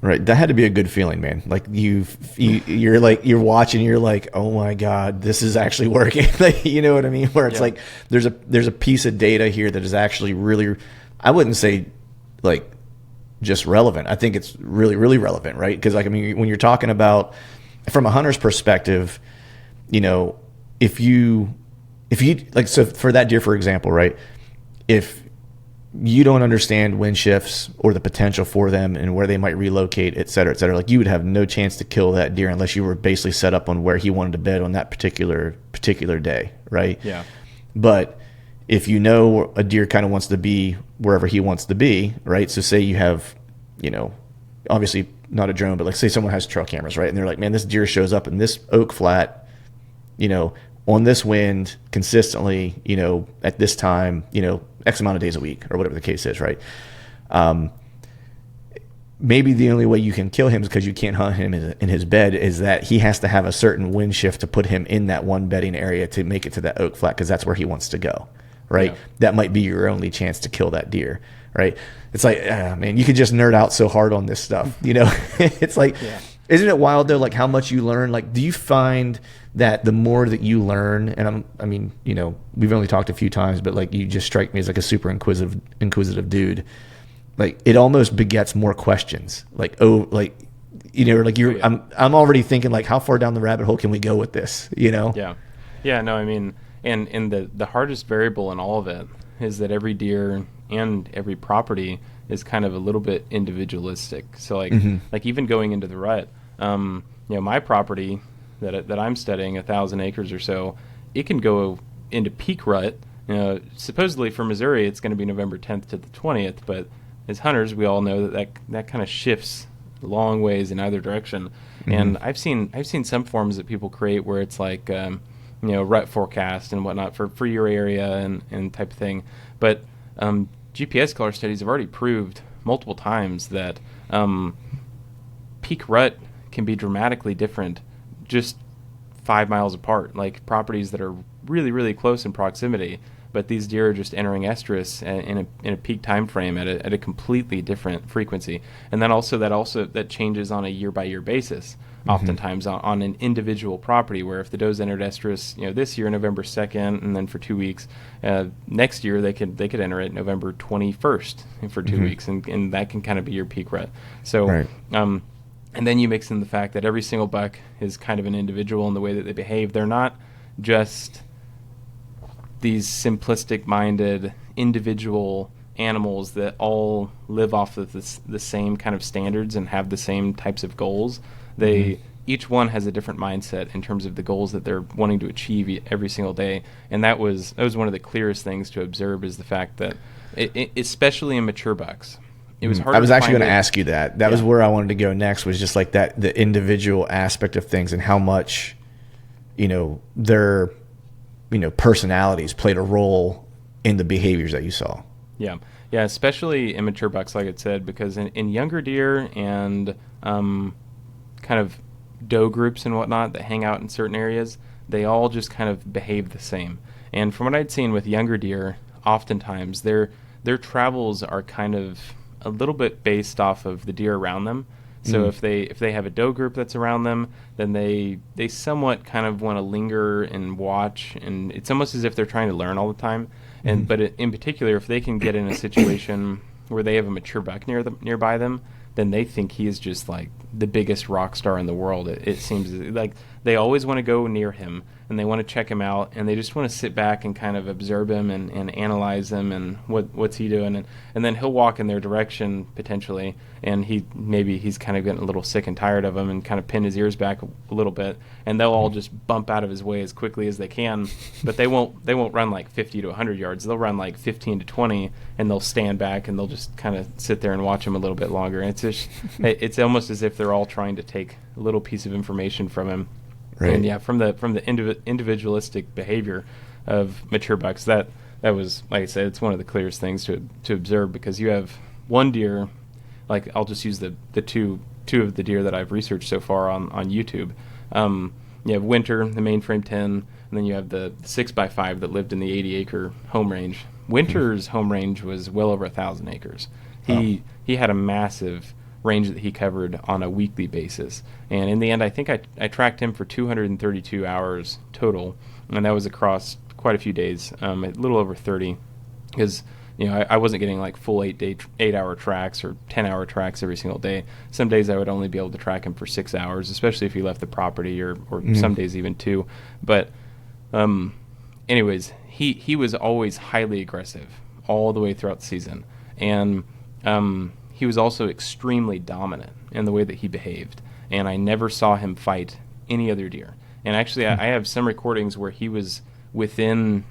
S1: Right. That had to be a good feeling, man. Like you're watching, you're like, oh my God, this is actually working. Like, you know what I mean? Where it's like, there's a piece of data here that is actually really, I wouldn't say like just relevant. I think it's really, really relevant, right? Because like, I mean, when you're talking about from a hunter's perspective, if you like, so for that deer, for example, right? If you don't understand wind shifts or the potential for them and where they might relocate, et cetera, like you would have no chance to kill that deer unless you were basically set up on where he wanted to bed on that particular day, right?
S2: Yeah.
S1: But if a deer kind of wants to be wherever he wants to be, right? So say you have, obviously not a drone, but like say someone has trail cameras, right? And they're like, man, this deer shows up in this oak flat, on this wind consistently, at this time, X amount of days a week or whatever the case is, right? Maybe the only way you can kill him is because you can't hunt him in his bed is that he has to have a certain wind shift to put him in that one bedding area to make it to that oak flat because that's where he wants to go, right? Yeah. That might be your only chance to kill that deer, right? It's like, man, you could just nerd out so hard on this stuff, It's like, Isn't it wild though, like how much you learn? Like, do you find that the more that you learn, and I mean, you know, we've only talked a few times, but like you just strike me as like a super inquisitive dude. Like it almost begets more questions. Like, oh, like, you know, like you're, I'm already thinking like, how far down the rabbit hole can we go with this? You know?
S2: Yeah. Yeah. No, I mean, and the hardest variable in all of it is that every deer and every property is kind of a little bit individualistic. So like even going into the rut, you know, my property that I'm studying, 1,000 acres or so, it can go into peak rut. You know, supposedly for Missouri, it's going to be November 10th to the 20th, but as hunters, we all know that kind of shifts long ways in either direction. And I've seen some forms that people create where it's like, you know, rut forecast and whatnot for your area and type of thing. But GPS color studies have already proved multiple times that peak rut can be dramatically different just 5 miles apart, like properties that are really, really close in proximity, but these deer are just entering estrus in a peak time frame at a completely different frequency. And then that changes on a year by year basis, oftentimes on an individual property, where if the does entered estrus, you know, this year November 2nd, and then for 2 weeks, next year they could enter it November 21st for 2 weeks, and that can kind of be your peak rut. So
S1: Right.
S2: And then you mix in the fact that every single buck is kind of an individual in the way that they behave. They're not just these simplistic-minded individual animals that all live off of the same kind of standards and have the same types of goals. Each one has a different mindset in terms of the goals that they're wanting to achieve every single day. And that was one of the clearest things to observe, is the fact that, especially in mature bucks, it was hard.
S1: I was actually going to ask you that. That was where I wanted to go next, was just like that, the individual aspect of things and how much, you know, their, you know, personalities played a role in the behaviors that you saw.
S2: Yeah. Yeah. Especially immature bucks, like I said, because in younger deer and kind of doe groups and whatnot that hang out in certain areas, they all just kind of behave the same. And from what I'd seen with younger deer, oftentimes their travels are kind of a little bit based off of the deer around them. So if they have a doe group that's around them, then they somewhat kind of want to linger and watch, and it's almost as if they're trying to learn all the time. And but in particular, if they can get in a situation where they have a mature buck nearby them, then they think he is just like the biggest rock star in the world. It seems like they always want to go near him, and they want to check him out, and they just want to sit back and kind of observe him and analyze him and what's he doing, and then he'll walk in their direction potentially, and he's kind of getting a little sick and tired of him and kind of pin his ears back a little bit, and they'll all just bump out of his way as quickly as they can, but they won't run like 50 to 100 yards. They'll run like 15 to 20, and they'll stand back and they'll just kind of sit there and watch him a little bit longer. And it's almost as if they're all trying to take a little piece of information from him. Right. And yeah, from the individualistic behavior of mature bucks, that was, like I said, it's one of the clearest things to observe, because you have one deer, like I'll just use the two of the deer that I've researched so far on YouTube. You have Winter, the mainframe 10, and then you have the 6x5 that lived in the 80-acre home range. Winter's home range was well over 1,000 acres. He had a massive range that he covered on a weekly basis, and in the end I think I tracked him for 232 hours total, and that was across quite a few days, a little over 30, because you know I wasn't getting like full 8-hour tracks or 10-hour tracks every single day. Some days I would only be able to track him for 6 hours, especially if he left the property, or some days even 2. But anyways, he was always highly aggressive all the way throughout the season, and he was also extremely dominant in the way that he behaved, and I never saw him fight any other deer. And actually, I have some recordings where he was within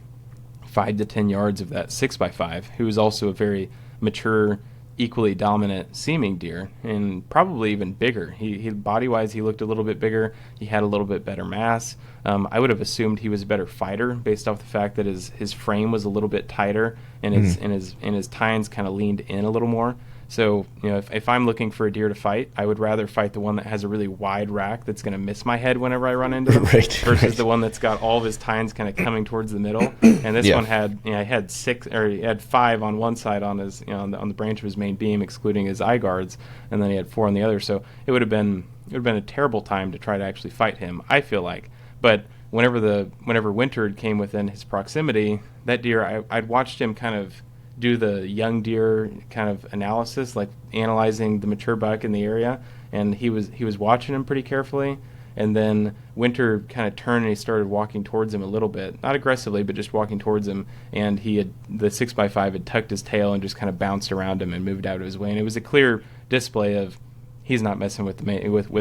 S2: 5 to 10 yards of that 6x5, who was also a very mature, equally dominant seeming deer, and probably even bigger. He body-wise, he looked a little bit bigger. He had a little bit better mass. I would have assumed he was a better fighter based off the fact that his frame was a little bit tighter, and his tines kind of leaned in a little more. So, you know, if I'm looking for a deer to fight, I would rather fight the one that has a really wide rack that's going to miss my head whenever I run into him, versus the one that's got all of his tines kind of coming towards the middle. And this one had, he had 5 on one side on his, on the branch of his main beam, excluding his eye guards, and then he had 4 on the other. So it would have been have been a terrible time to try to actually fight him, I feel like. But whenever winter came within his proximity, that deer, I'd watched him kind of do the young deer kind of analysis, like analyzing the mature buck in the area, and he was watching him pretty carefully. And then winter kind of turned and he started walking towards him a little bit, not aggressively, but just walking towards him. And the 6x5 had tucked his tail and just kind of bounced around him and moved out of his way. And it was a clear display of he's not messing with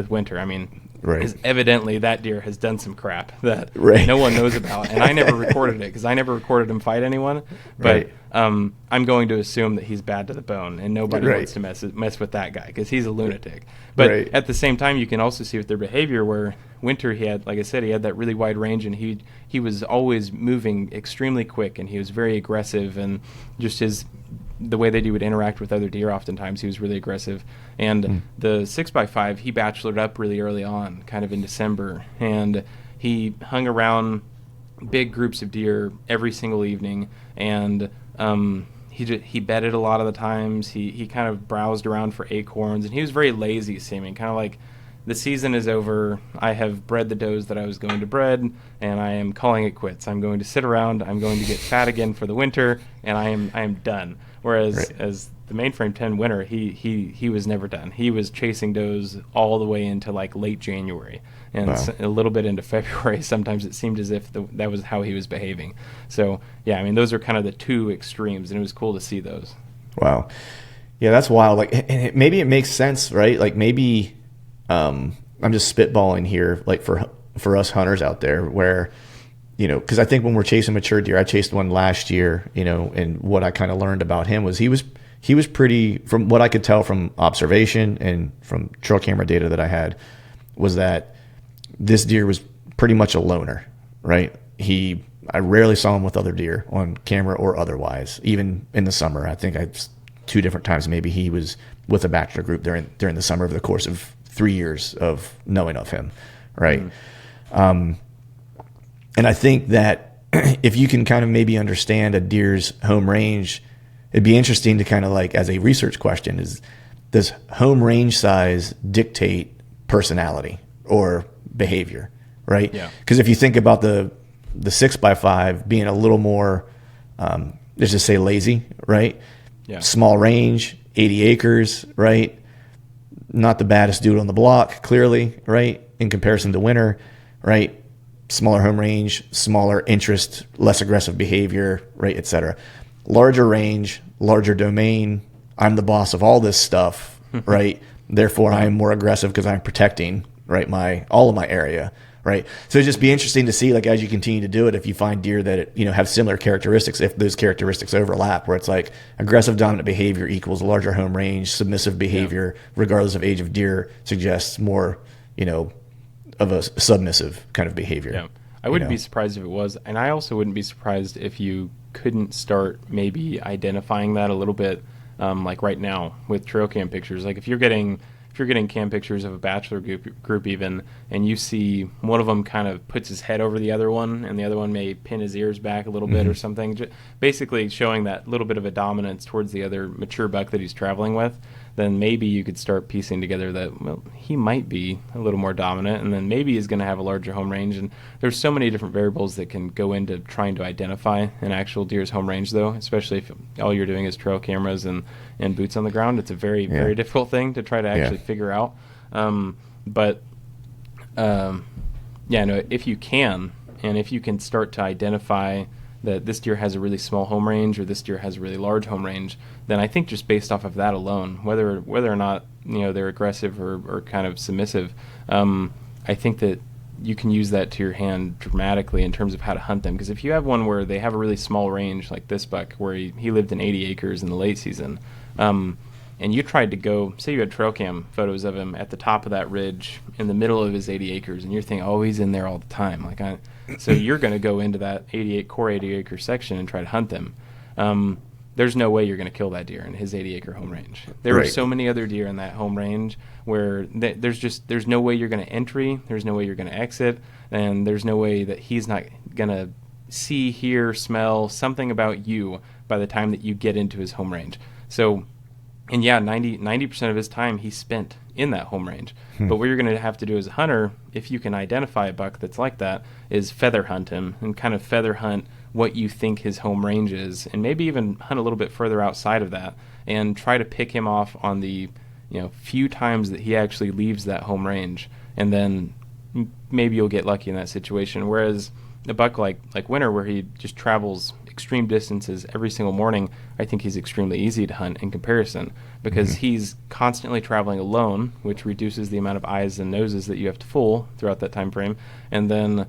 S2: winter. I mean,
S1: right.
S2: Evidently that deer has done some crap that
S1: right.
S2: no one knows about. And I never recorded it because I never recorded him fight anyone. But
S1: right.
S2: I'm going to assume that he's bad to the bone, and nobody
S1: right.
S2: wants to mess with that guy because he's a lunatic. But
S1: right.
S2: at the same time, you can also see with their behavior where winter, he had, like I said, he had that really wide range, and he was always moving extremely quick, and he was very aggressive, and just the way that he would interact with other deer, oftentimes he was really aggressive. And the 6x5, he bachelored up really early on, kind of in December, and he hung around big groups of deer every single evening, and he bedded a lot of the times. He kind of browsed around for acorns, and he was very lazy seeming, kind of like, the season is over. I have bred the does that I was going to bred, and I am calling it quits. I'm going to sit around. I'm going to get fat again for the winter, and I am done. Whereas
S1: right.
S2: as the mainframe 10 winner, he was never done. He was chasing does all the way into like late January and
S1: wow.
S2: a little bit into February. Sometimes it seemed as if that was how he was behaving. So yeah, I mean, those are kind of the two extremes, and it was cool to see those.
S1: Wow. Yeah, that's wild. Like, and maybe it makes sense, right? Like maybe I'm just spitballing here, like for us hunters out there, where, you know, because I think when we're chasing mature deer, I chased one last year, you know, and what I kind of learned about him was he was pretty, from what I could tell from observation and from trail camera data that I had, was that this deer was pretty much a loner, right? I rarely saw him with other deer on camera or otherwise, even in the summer. I think two different times maybe he was with a bachelor group during the summer over the course of 3 years of knowing of him, right? And I think that if you can kind of maybe understand a deer's home range, it'd be interesting to kind of like, as a research question, is does home range size dictate personality or behavior, right?
S2: Yeah.
S1: Because if you think about the 6x5 being a little more, let's just say lazy, right?
S2: Yeah.
S1: Small range, 80 acres, right? Not the baddest dude on the block, clearly, right? In comparison to winter, right? Smaller home range, smaller interest, less aggressive behavior, right, et cetera. Larger range, larger domain. I'm the boss of all this stuff, right? Therefore, I am more aggressive because I'm protecting, right, all of my area, right? So it'd just be interesting to see, like, as you continue to do it, if you find deer that, you know, have similar characteristics, if those characteristics overlap, where it's like aggressive dominant behavior equals larger home range, submissive behavior, regardless of age of deer, suggests more, you know, of a submissive kind of behavior.
S2: Yeah. I wouldn't be surprised if it was, and I also wouldn't be surprised if you couldn't start maybe identifying that a little bit, like right now with trail cam pictures. Like if you're getting cam pictures of a bachelor group even, and you see one of them kind of puts his head over the other one, and the other one may pin his ears back a little bit or something, basically showing that little bit of a dominance towards the other mature buck that he's traveling with, then maybe you could start piecing together that, well, he might be a little more dominant, and then maybe he's going to have a larger home range. And there's so many different variables that can go into trying to identify an actual deer's home range, though, especially if all you're doing is trail cameras and boots on the ground. It's a very, very difficult thing to try to actually figure out. If you can, and if you can start to identify that this deer has a really small home range or this deer has a really large home range, then I think just based off of that alone, whether or not, you know, they're aggressive or kind of submissive, I think that you can use that to your hand dramatically in terms of how to hunt them. Because if you have one where they have a really small range, like this buck, where he lived in 80 acres in the late season, and you tried to go, say you had trail cam photos of him at the top of that ridge in the middle of his 80 acres, and you're thinking, oh, he's in there all the time. So you're going to go into that 80 acre section and try to hunt them. There's no way you're going to kill that deer in his 80 acre home range. There are so many other deer in that home range where there's no way you're going to entry, there's no way you're going to exit, and there's no way that he's not going to see, hear, smell something about you by the time that you get into his home range. So, and yeah, 90% of his time he's spent in that home range. But what you're going to have to do as a hunter, if you can identify a buck that's like that, is feather hunt him and kind of feather hunt what you think his home range is, and maybe even hunt a little bit further outside of that and try to pick him off on the few times that he actually leaves that home range, and then maybe you'll get lucky in that situation. Whereas a buck like Winter, where he just travels extreme distances every single morning, I think he's extremely easy to hunt in comparison, because he's constantly traveling alone, which reduces the amount of eyes and noses that you have to fool throughout that time frame. And then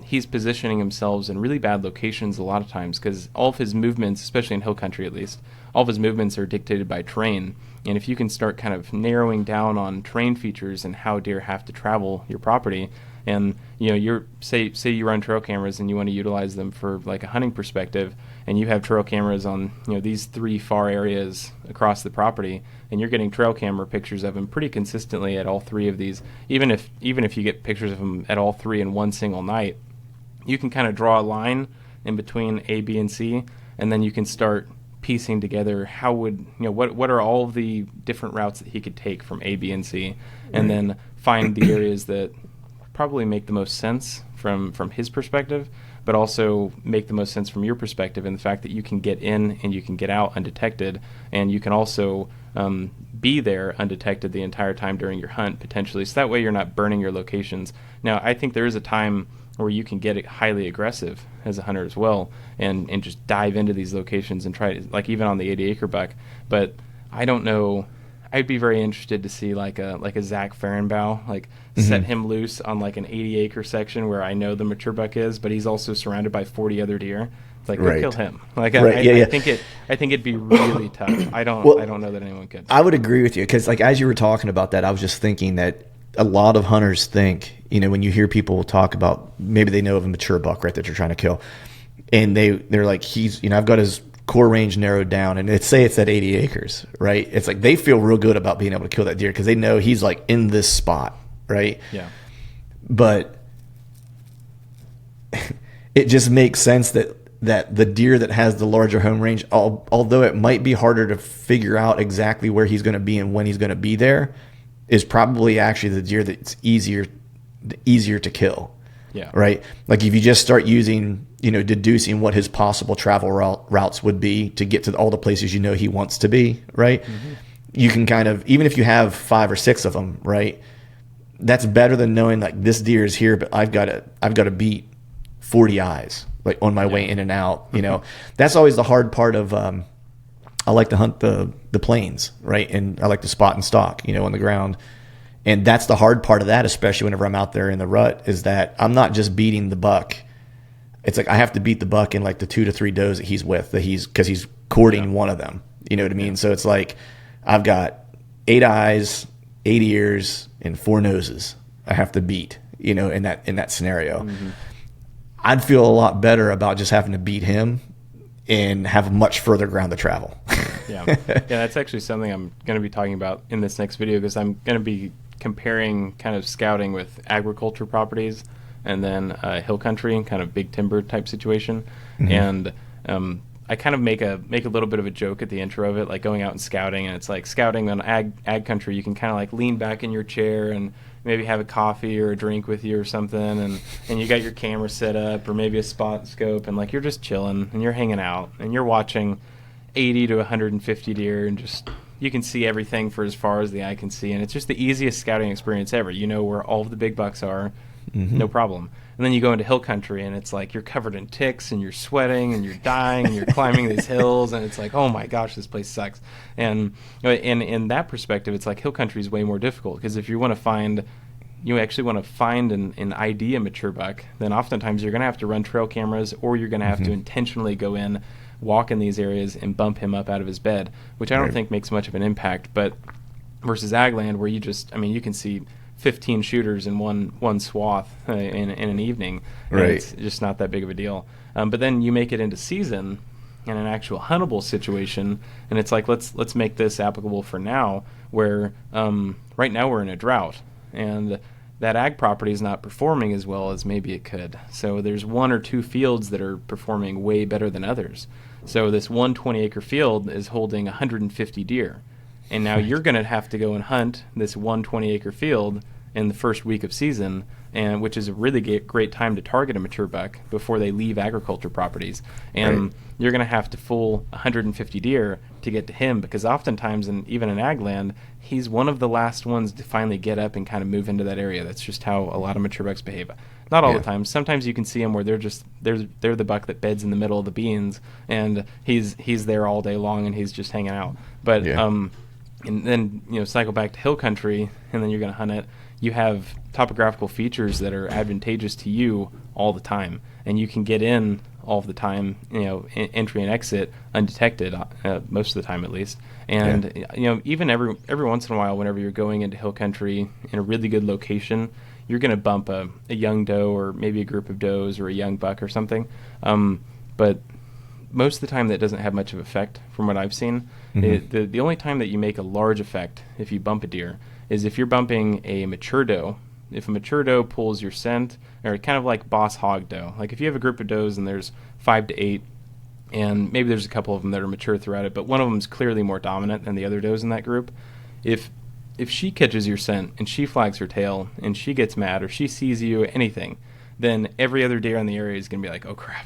S2: he's positioning himself in really bad locations a lot of times, because all of his movements, especially in hill country at least, all of his movements are dictated by terrain. And if you can start kind of narrowing down on terrain features and how deer have to travel your property, and you're say you run trail cameras and you want to utilize them for like a hunting perspective, and you have trail cameras on these 3 far areas across the property, and you're getting trail camera pictures of them pretty consistently at all 3 of these, even if you get pictures of them at all 3 in one single night, you can kind of draw a line in between A, B, and C, and then you can start piecing together how would what are all of the different routes that he could take from A, B, and C, and then find the areas that probably make the most sense from his perspective, but also make the most sense from your perspective, and the fact that you can get in and you can get out undetected, and you can also be there undetected the entire time during your hunt potentially, so that way you're not burning your locations. Now, I think there is a time where you can get highly aggressive as a hunter as well, and just dive into these locations and try, like even on the 80-acre buck. But I don't know. I'd be very interested to see like a Zach Fehrenbaugh, set him loose on like an 80-acre section where I know the mature buck is, but he's also surrounded by 40 other deer. It's like, go kill him. I think it'd be really tough. I don't know that anyone could.
S3: I would agree with you, because like as you were talking about that, I was just thinking that a lot of hunters think, when you hear people talk about, maybe they know of a mature buck, right, that you're trying to kill, and they're like, he's, I've got his core range narrowed down, and say it's at 80 acres, right? It's like they feel real good about being able to kill that deer because they know he's like in this spot, right?
S2: Yeah.
S3: But it just makes sense that the deer that has the larger home range, although it might be harder to figure out exactly where he's going to be and when he's going to be there, is probably actually the deer that's easier to kill.
S2: Yeah.
S3: Right. Like if you just start using, deducing what his possible travel routes would be to get to all the places he wants to be, right? Mm-hmm. You can kind of, even if you have 5 or 6 of them, right? That's better than knowing like this deer is here, but I've got to beat 40 eyes like on my way in and out. That's always the hard part of. I like to hunt the plains, right? And I like to spot and stalk, on the ground. And that's the hard part of that, especially whenever I'm out there in the rut, is that I'm not just beating the buck. It's like I have to beat the buck in like the 2 to 3 does that he's with, because he's courting one of them. You know what I mean? So it's like I've got 8 eyes, 8 ears, and 4 noses I have to beat, in that scenario. Mm-hmm. I'd feel a lot better about just having to beat him and have much further ground to travel.
S2: Yeah, that's actually something I'm going to be talking about in this next video, because I'm going to be comparing kind of scouting with agriculture properties and then hill country, kind of big timber type situation. Mm-hmm. And I kind of make a little bit of a joke at the intro of it, like going out and scouting, and it's like scouting on ag country, you can kind of like lean back in your chair and maybe have a coffee or a drink with you or something, and you got your camera set up or maybe a spot scope, and like you're just chilling and you're hanging out and you're watching 80 to 150 deer, and just you can see everything for as far as the eye can see, and it's just the easiest scouting experience ever. You know where all of the big bucks are, no problem. And then you go into hill country, and it's like you're covered in ticks, and you're sweating, and you're dying, and you're climbing these hills, and it's like, oh my gosh, this place sucks. And in that perspective, it's like hill country is way more difficult, because if you actually want to find and ID a mature buck, then oftentimes you're going to have to run trail cameras, or you're going to have to intentionally go in, walk in these areas, and bump him up out of his bed, which I don't think makes much of an impact. But versus ag land, where you can see 15 shooters in one swath in an evening.
S3: Right.
S2: It's just not that big of a deal. But then you make it into season in an actual huntable situation, and it's like let's make this applicable for now, where right now we're in a drought, and that ag property is not performing as well as maybe it could. So there's 1 or 2 fields that are performing way better than others. So this 120-acre field is holding 150 deer. And now you're going to have to go and hunt this 120-acre field in the first week of season, and which is a really great time to target a mature buck before they leave agriculture properties. And you're going to have to fool 150 deer to get to him, because oftentimes, even in ag land, he's one of the last ones to finally get up and kind of move into that area. That's just how a lot of mature bucks behave. Not all the time. Sometimes you can see them where they're the buck that beds in the middle of the beans, and he's there all day long and he's just hanging out. But and then cycle back to hill country, and then you're going to hunt it. You have topographical features that are advantageous to you all the time, and you can get in all of the time, entry and exit undetected, most of the time at least. And even every once in a while, whenever you're going into hill country in a really good location, you're going to bump a young doe or maybe a group of does or a young buck or something. But most of the time that doesn't have much of effect from what I've seen. The only time that you make a large effect if you bump a deer is if you're bumping a mature doe. If a mature doe pulls your scent, or kind of like boss hog doe, like if you have a group of does and there's 5 to 8, and maybe there's a couple of them that are mature throughout it, but one of them is clearly more dominant than the other does in that group. If she catches your scent and she flags her tail and she gets mad or she sees you, anything, then every other deer in the area is going to be like, oh crap.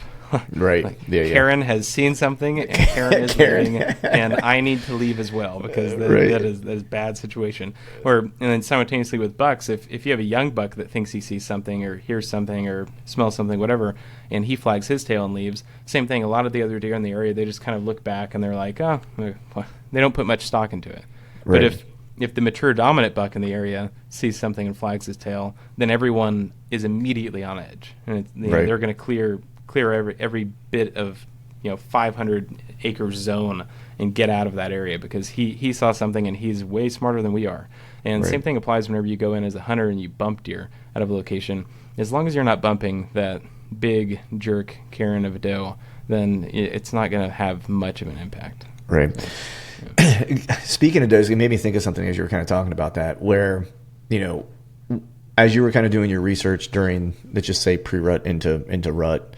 S3: Right.
S2: Karen has seen something, and Karen is leaving, and I need to leave as well, because that is a bad situation. And then simultaneously with bucks, if you have a young buck that thinks he sees something or hears something or smells something, whatever, and he flags his tail and leaves, same thing. A lot of the other deer in the area, they just kind of look back and they're like, oh, they don't put much stock into it. Right. But if the mature dominant buck in the area sees something and flags his tail, then everyone is immediately on edge, and they're going to clear every bit of 500 acre zone and get out of that area, because he saw something and he's way smarter than we are. And same thing applies whenever you go in as a hunter and you bump deer out of a location. As long as you're not bumping that big jerk Karen of a doe, then it's not going to have much of an impact.
S3: Right. Speaking of does, it made me think of something as you were kind of talking about that, where as you were kind of doing your research during, let's just say, pre-rut into rut,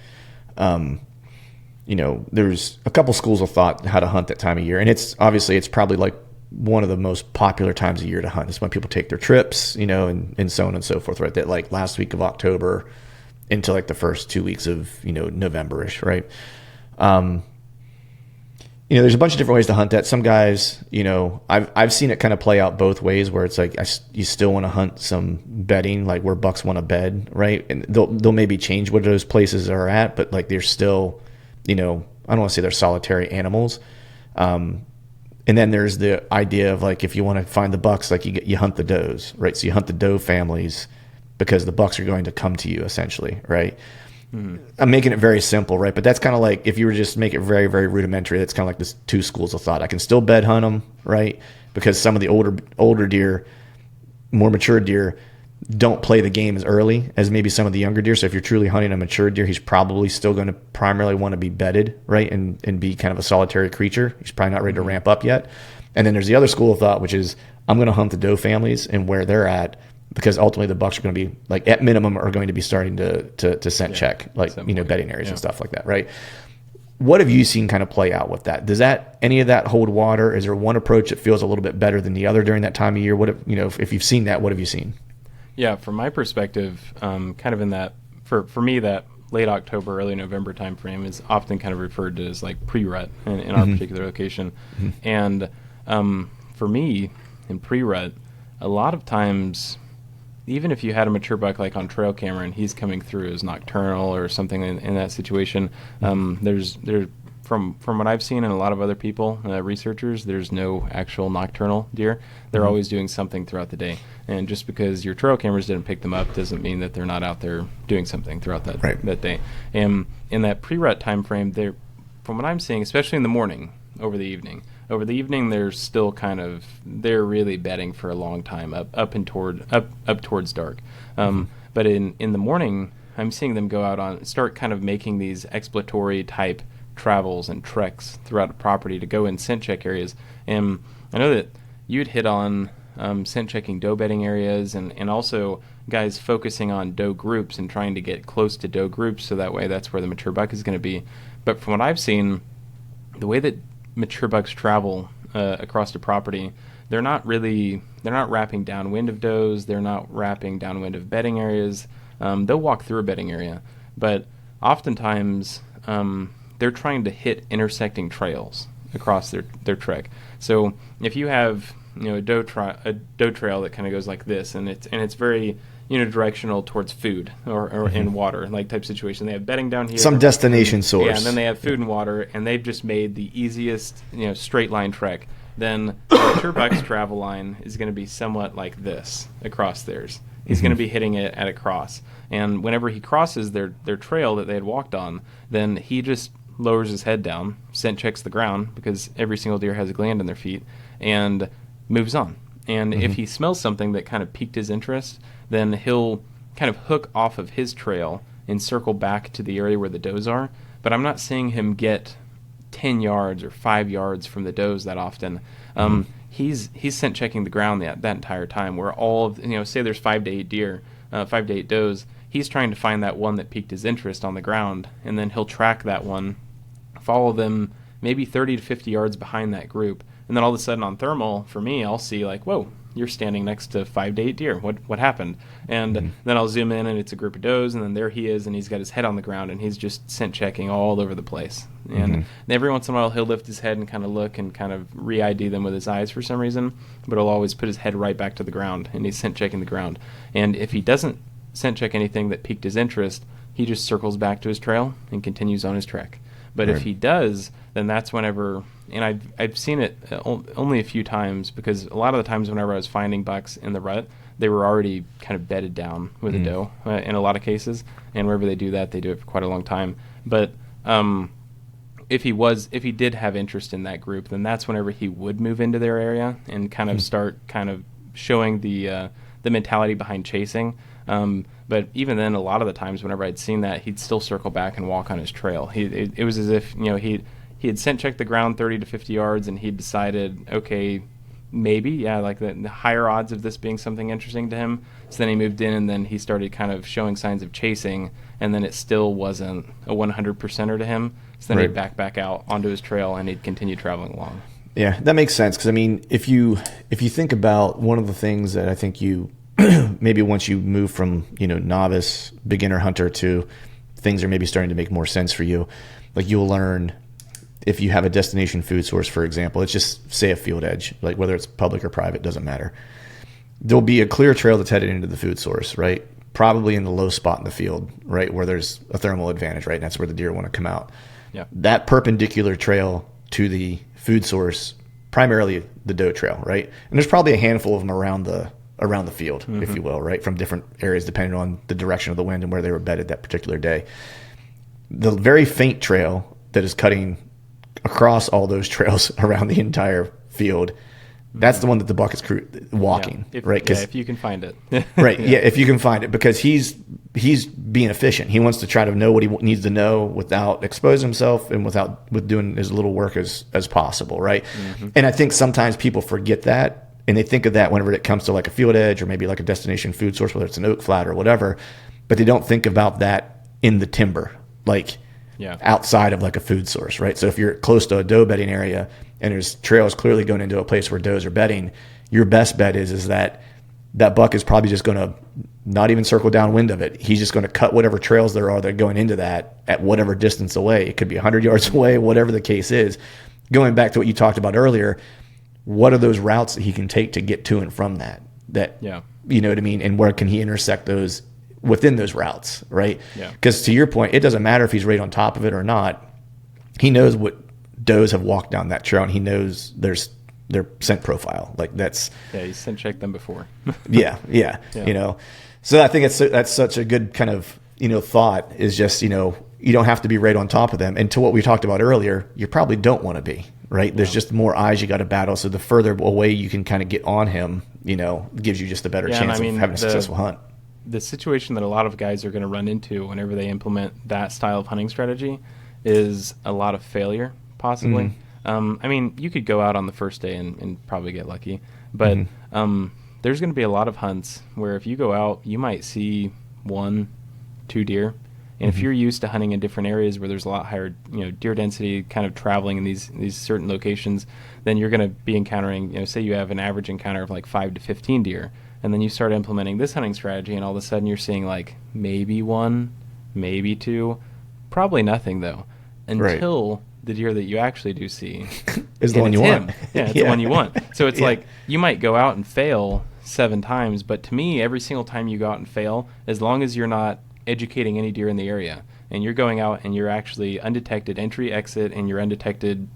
S3: there's a couple schools of thought how to hunt that time of year, and it's probably like one of the most popular times of year to hunt. It's when people take their trips, and so on and so forth, right? That like last week of October into like the first 2 weeks of November-ish, right? There's a bunch of different ways to hunt that. Some guys, I've seen it kind of play out both ways, where it's like you still want to hunt some bedding, like where bucks want to bed, right? And they'll maybe change what those places are at, but like they're still, I don't want to say they're solitary animals. And then there's the idea of like, if you want to find the bucks, like you hunt the does, right? So you hunt the doe families because the bucks are going to come to you essentially, right? I'm making it very simple, right? But that's kind of like, if you were just to make it very, very rudimentary, that's kind of like this two schools of thought. I can still bed hunt them, right? Because some of the older deer, more mature deer, don't play the game as early as maybe some of the younger deer. So if you're truly hunting a mature deer, he's probably still going to primarily want to be bedded, right? And be kind of a solitary creature. He's probably not ready to ramp up yet. And then there's the other school of thought, which is I'm going to hunt the doe families and where they're at, because ultimately the bucks are going to be, like, at minimum, are going to be starting to scent check, like, bedding areas and stuff like that, right? What have you seen kind of play out with that? Does any of that hold water? Is there one approach that feels a little bit better than the other during that time of year? If you've seen that, what have you seen?
S2: Yeah, from my perspective, kind of in that, for me, that late October, early November time frame is often kind of referred to as like pre-rut in our particular location. And for me, in pre-rut, a lot of times, even if you had a mature buck like on trail camera and he's coming through as nocturnal or something in that situation, there's from what I've seen and a lot of other people, researchers, there's no actual nocturnal deer. They're always doing something throughout the day. And just because your trail cameras didn't pick them up doesn't mean that they're not out there doing something throughout that day. And in that pre-rut time frame, from what I'm seeing, especially in the morning, over the evening, they're still they're really bedding for a long time up towards dark. But in the morning, I'm seeing them go out start kind of making these exploratory type travels and treks throughout the property to go in scent check areas. And I know that you'd hit on scent checking doe bedding areas and also guys focusing on doe groups and trying to get close to doe groups, so that way that's where the mature buck is going to be. But from what I've seen, the way that mature bucks travel across the property, they're not wrapping downwind of does. They're not wrapping downwind of bedding areas. They'll walk through a bedding area, but oftentimes they're trying to hit intersecting trails across their trek. So if you have a doe trail that kind of goes like this, and it's very unidirectional towards food or in water, like type situation. They have bedding down here,
S3: some destination source.
S2: Yeah, and then they have food and water, and they've just made the easiest straight line trek. Then the Turbuck's travel line is going to be somewhat like this across theirs. He's going to be hitting it at a cross, and whenever he crosses their trail that they had walked on, then he just lowers his head down, scent checks the ground because every single deer has a gland in their feet, and moves on. And if he smells something that kind of piqued his interest, then he'll kind of hook off of his trail and circle back to the area where the does are. But I'm not seeing him get 10 yards or 5 yards from the does that often. He's scent checking the ground that entire time, where all of, say there's 5 to 8 deer, 5 to 8 does, he's trying to find that one that piqued his interest on the ground, and then he'll track that one, follow them maybe 30 to 50 yards behind that group, and then all of a sudden on thermal, for me, I'll see like, whoa, you're standing next to 5 to 8 deer. What happened? And then I'll zoom in, and it's a group of does, and then there he is, and he's got his head on the ground, and he's just scent checking all over the place. And every once in a while, he'll lift his head and kind of look and kind of re-ID them with his eyes for some reason, but he'll always put his head right back to the ground, and he's scent checking the ground. And if he doesn't scent check anything that piqued his interest, he just circles back to his trail and continues on his trek. But if he does, then that's whenever, and I've seen it only a few times, because a lot of the times whenever I was finding bucks in the rut, they were already kind of bedded down with a doe in a lot of cases, and wherever they do that, they do it for quite a long time. But if he did have interest in that group, then that's whenever he would move into their area and kind of start kind of showing the mentality behind chasing. But even then, a lot of the times whenever I'd seen that, he'd still circle back and walk on his trail. It was as if he had scent checked the ground 30 to 50 yards, and he'd decided, okay, maybe, like the higher odds of this being something interesting to him. So then he moved in, and then he started kind of showing signs of chasing, and then it still wasn't a 100%er to him. So then he'd back out onto his trail, and he'd continue traveling along. Yeah,
S3: that makes sense, because I mean, if you think about one of the things that I think you maybe once you move from novice beginner hunter to things are maybe starting to make more sense for you, like you'll learn if you have a destination food source, for example, let's just say a field edge, like whether it's public or private, doesn't matter. There'll be a clear trail that's headed into the food source, right? Probably in the low spot in the field, right, where there's a thermal advantage, right? And that's where the deer want to come out.
S2: Yeah.
S3: That perpendicular trail to the food source, primarily the doe trail, right? And there's probably a handful of them around the field, if you will, right, from different areas depending on the direction of the wind and where they were bedded that particular day. The very faint trail that is cutting across all those trails around the entire field, that's the one that the buck is walking, right?
S2: If you can find it.
S3: Right, if you can find it, because he's being efficient. He wants to try to know what he needs to know without exposing himself and with doing as little work as possible, right? And I think sometimes people forget that, and they think of that whenever it comes to like a field edge or maybe like a destination food source, whether it's an oak flat or whatever, but they don't think about that in the timber, like outside of like a food source, right? So if you're close to a doe bedding area and there's trails clearly going into a place where does are bedding, your best bet is that buck is probably just going to not even circle downwind of it. He's just going to cut whatever trails there are that are going into that at whatever distance away. It could be 100 yards away, whatever the case is. Going back to what you talked about earlier, what are those routes that he can take to get to and from that you know what I mean, and where can he intersect those within those routes, right? Because to your point, it doesn't matter if he's right on top of it or not. He knows what does have walked down that trail, and he knows their scent profile. Like that's
S2: he's scent checked them before.
S3: So I think that's such a good kind of thought, is just you don't have to be right on top of them, and to what we talked about earlier, you probably don't want to be. Right, there's just more eyes you got to battle. So the further away you can kind of get on him, gives you just a better chance of having a successful hunt.
S2: The situation that a lot of guys are going to run into whenever they implement that style of hunting strategy is a lot of failure, possibly. I mean, you could go out on the first day and probably get lucky, but there's going to be a lot of hunts where if you go out, you might see 1, 2 deer, And if you're used to hunting in different areas where there's a lot higher, deer density, kind of traveling in these certain locations, then you're going to be encountering, say you have an average encounter of like 5 to 15 deer, and then you start implementing this hunting strategy, and all of a sudden you're seeing like maybe 1, maybe 2, probably nothing though, until the deer that you actually do see
S3: is the one you want.
S2: Yeah, it's the one you want. So it's like you might go out and fail 7 times, but to me, every single time you go out and fail, as long as you're not educating any deer in the area, and you're going out and you're actually undetected entry, exit, and you're undetected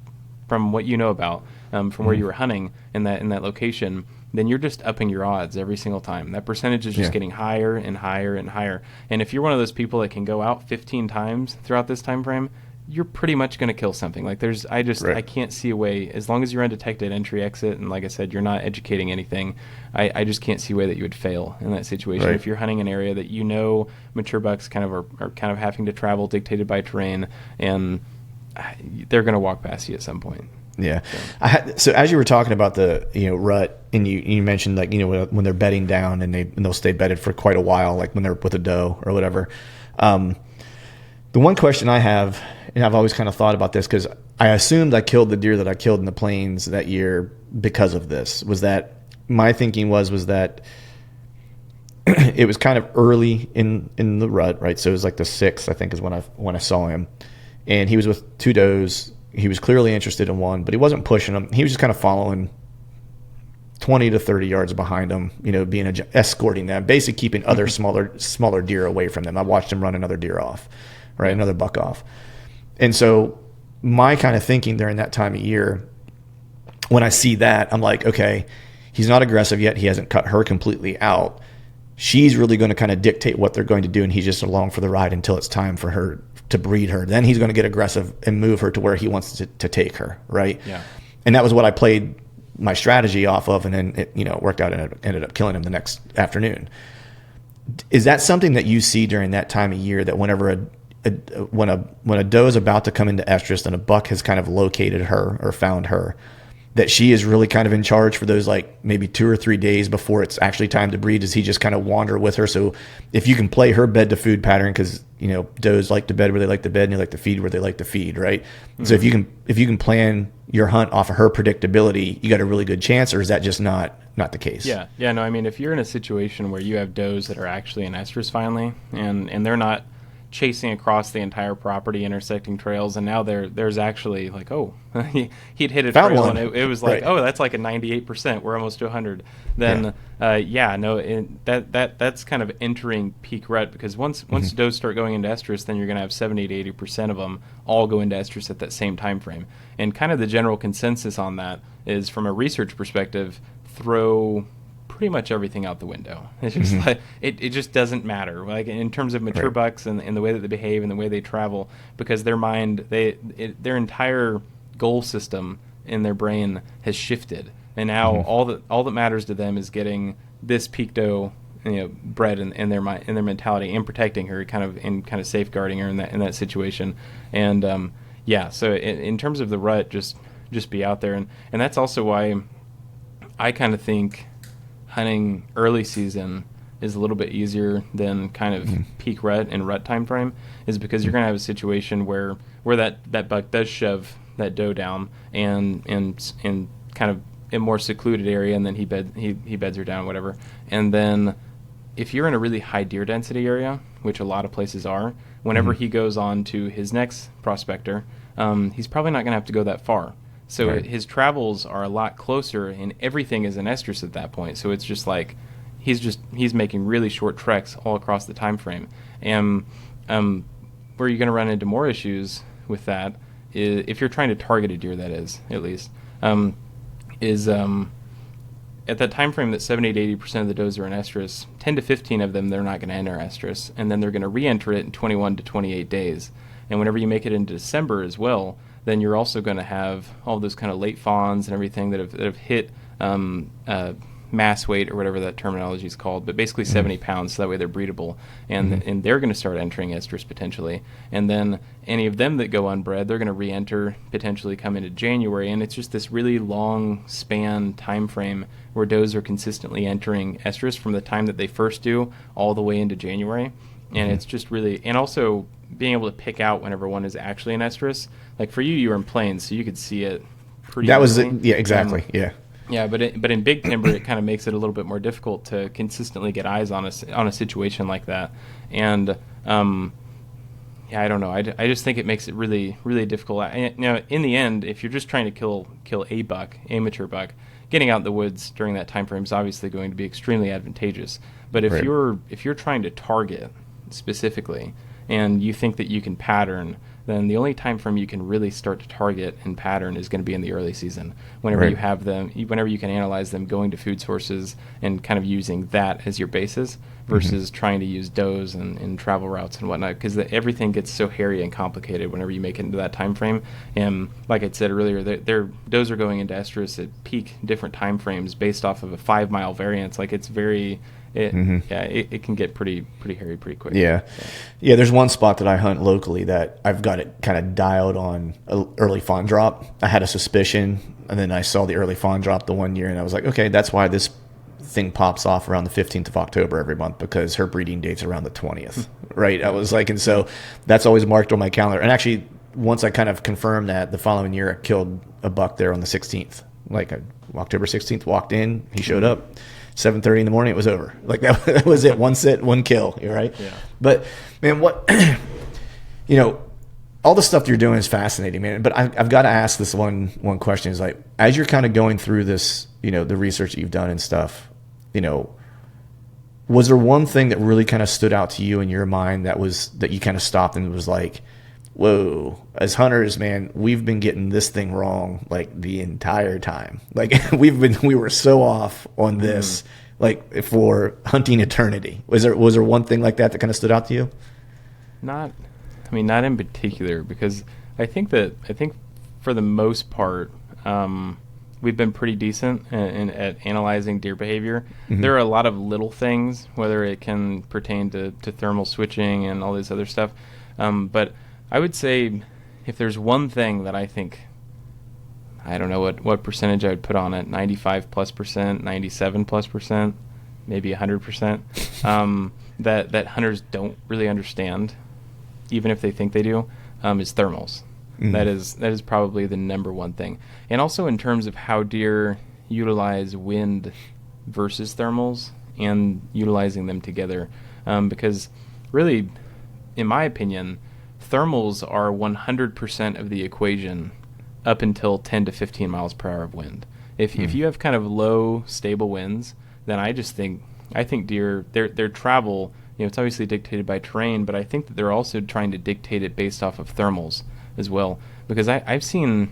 S2: from what you know about from where you were hunting in that location, then you're just upping your odds every single time. That percentage is just getting higher and higher and higher. And if you're one of those people that can go out 15 times throughout this time frame, you're pretty much going to kill something. Like I can't see a way, as long as you're undetected entry, exit, and like I said, you're not educating anything, I just can't see a way that you would fail in that situation. If you're hunting an area that mature bucks kind of are kind of having to travel dictated by terrain, and they're going to walk past you at some point.
S3: Yeah. So as you were talking about the rut, and you mentioned like when they're bedding down and they'll stay bedded for quite a while, like when they're with a doe or whatever. The one question I have, and I've always kind of thought about this because I assumed I killed the deer that I killed in the plains that year because of this, was that my thinking was that it was kind of early in the rut, right? So it was like the 6th, I think, is when I saw him, and he was with 2 does. He was clearly interested in one, but he wasn't pushing them. He was just kind of following 20 to 30 yards behind them, escorting them, basically keeping other smaller deer away from them. I watched him run another deer off, right? Another buck off. And so my kind of thinking during that time of year, when I see that, I'm like, okay, he's not aggressive yet. He hasn't cut her completely out. She's really going to kind of dictate what they're going to do, and he's just along for the ride until it's time for her to breed her. Then he's going to get aggressive and move her to where he wants to take her, right?
S2: Yeah.
S3: And that was what I played my strategy off of, and then it worked out and it ended up killing him the next afternoon. Is that something that you see during that time of year, that whenever when a doe is about to come into estrus and a buck has kind of located her or found her, that she is really kind of in charge for those like maybe 2 or 3 days before it's actually time to breed? Does he just kind of wander with her? So if you can play her bed to food pattern, because does like to bed where they like to bed, and they like to feed where they like to feed, right? Mm-hmm. So if you can plan your hunt off of her predictability, you got a really good chance. Or is that just not the case?
S2: Yeah. No, I mean, if you're in a situation where you have does that are actually in estrus finally, and they're not chasing across the entire property, intersecting trails, and now there's actually like, he'd hit a
S3: Found
S2: trail
S3: one.
S2: and it was like,
S3: right.
S2: That's like a 98%, we're almost to 100. Then that's kind of entering peak rut, because once does start going into estrus, then you're going to have 70 to 80% of them all go into estrus at that same time frame. And kind of the general consensus on that is, from a research perspective, throw pretty much everything out the window. It's just like it just doesn't matter, like in terms of mature bucks and the way that they behave and the way they travel, because their mind, their entire goal system in their brain has shifted, and now all that matters to them is getting this peak doe bred in their mind, in their mentality, and protecting her, kind of safeguarding her in that situation. And so in terms of the rut, just be out there, and that's also why I kind of think hunting early season is a little bit easier than kind of peak rut and rut time frame, is because you're going to have a situation where that buck does shove that doe down and kind of in a more secluded area, and then he beds her down, whatever. And then if you're in a really high deer density area, which a lot of places are, whenever he goes on to his next prospector, he's probably not going to have to go that far. So his travels are a lot closer, and everything is in estrus at that point. So it's just like he's making really short treks all across the time frame. And where you're going to run into more issues with that is, if you're trying to target a deer, that is, at least, at that time frame that 70 to 80% of the does are in estrus, 10 to 15 of them, they're not going to enter estrus, and then they're going to re-enter it in 21 to 28 days. And whenever you make it into December as well, then you're also going to have all those kind of late fawns and everything that have hit mass weight, or whatever that terminology is called, but basically 70 pounds, so that way they're breedable, and they're going to start entering estrus potentially. And then any of them that go unbred, they're going to re-enter, potentially come into January, and it's just this really long span time frame where does are consistently entering estrus from the time that they first do all the way into January. and it's just really, and also being able to pick out whenever one is actually an estrus. Like for you, you were in plains, so you could see it pretty
S3: That was
S2: easily.
S3: it. Yeah, exactly. Yeah.
S2: Yeah, but in big timber, it kind of makes it a little bit more difficult to consistently get eyes on a situation like that. And yeah, I don't know. I just think it makes it really, really difficult. And, in the end, if you're just trying to kill a mature buck, getting out in the woods during that time frame is obviously going to be extremely advantageous. But if you're trying to target specifically, and you think that you can pattern, then the only time frame you can really start to target and pattern is going to be in the early season. Whenever you have them, whenever you can analyze them going to food sources and kind of using that as your basis versus trying to use does and travel routes and whatnot, because everything gets so hairy and complicated whenever you make it into that time frame. And like I said earlier, their does are going into estrus at peak different time frames based off of a 5 mile variance. Like it's very... it can get pretty hairy pretty quick.
S3: Yeah. There's one spot that I hunt locally that I've got it kind of dialed on early fawn drop. I had a suspicion, and then I saw the early fawn drop the one year, and I was like, okay, that's why this thing pops off around the 15th of October every month, because her breeding date's around the 20th, right? I was like, and so that's always marked on my calendar. And actually, once I kind of confirmed that, the following year I killed a buck there on the 16th, like October 16th. Walked in, he showed up. 7:30 in the morning, it was over. Like that was it. One sit, one kill. You're right. Yeah. But man, what all the stuff you're doing is fascinating, man. But I've got to ask this one question: is like, as you're kind of going through this, the research that you've done and stuff, was there one thing that really kind of stood out to you in your mind that you kind of stopped and was like, whoa, as hunters, man, we've been getting this thing wrong like the entire time. Like we were so off on this, like for hunting eternity. Was there one thing like that kind of stood out to you?
S2: Not in particular, because I think for the most part, we've been pretty decent at analyzing deer behavior. There are a lot of little things, whether it can pertain to thermal switching and all this other stuff, but I would say if there's one thing that I think, I don't know what percentage I would put on it, 95+%, 97+%, maybe 100%, that hunters don't really understand, even if they think they do, is thermals. That is probably the number one thing. And also in terms of how deer utilize wind versus thermals and utilizing them together, because really, in my opinion, thermals are 100% of the equation up until 10 to 15 miles per hour of wind. If you have kind of low, stable winds, then I think deer, their travel, it's obviously dictated by terrain, but I think that they're also trying to dictate it based off of thermals as well. Because I've seen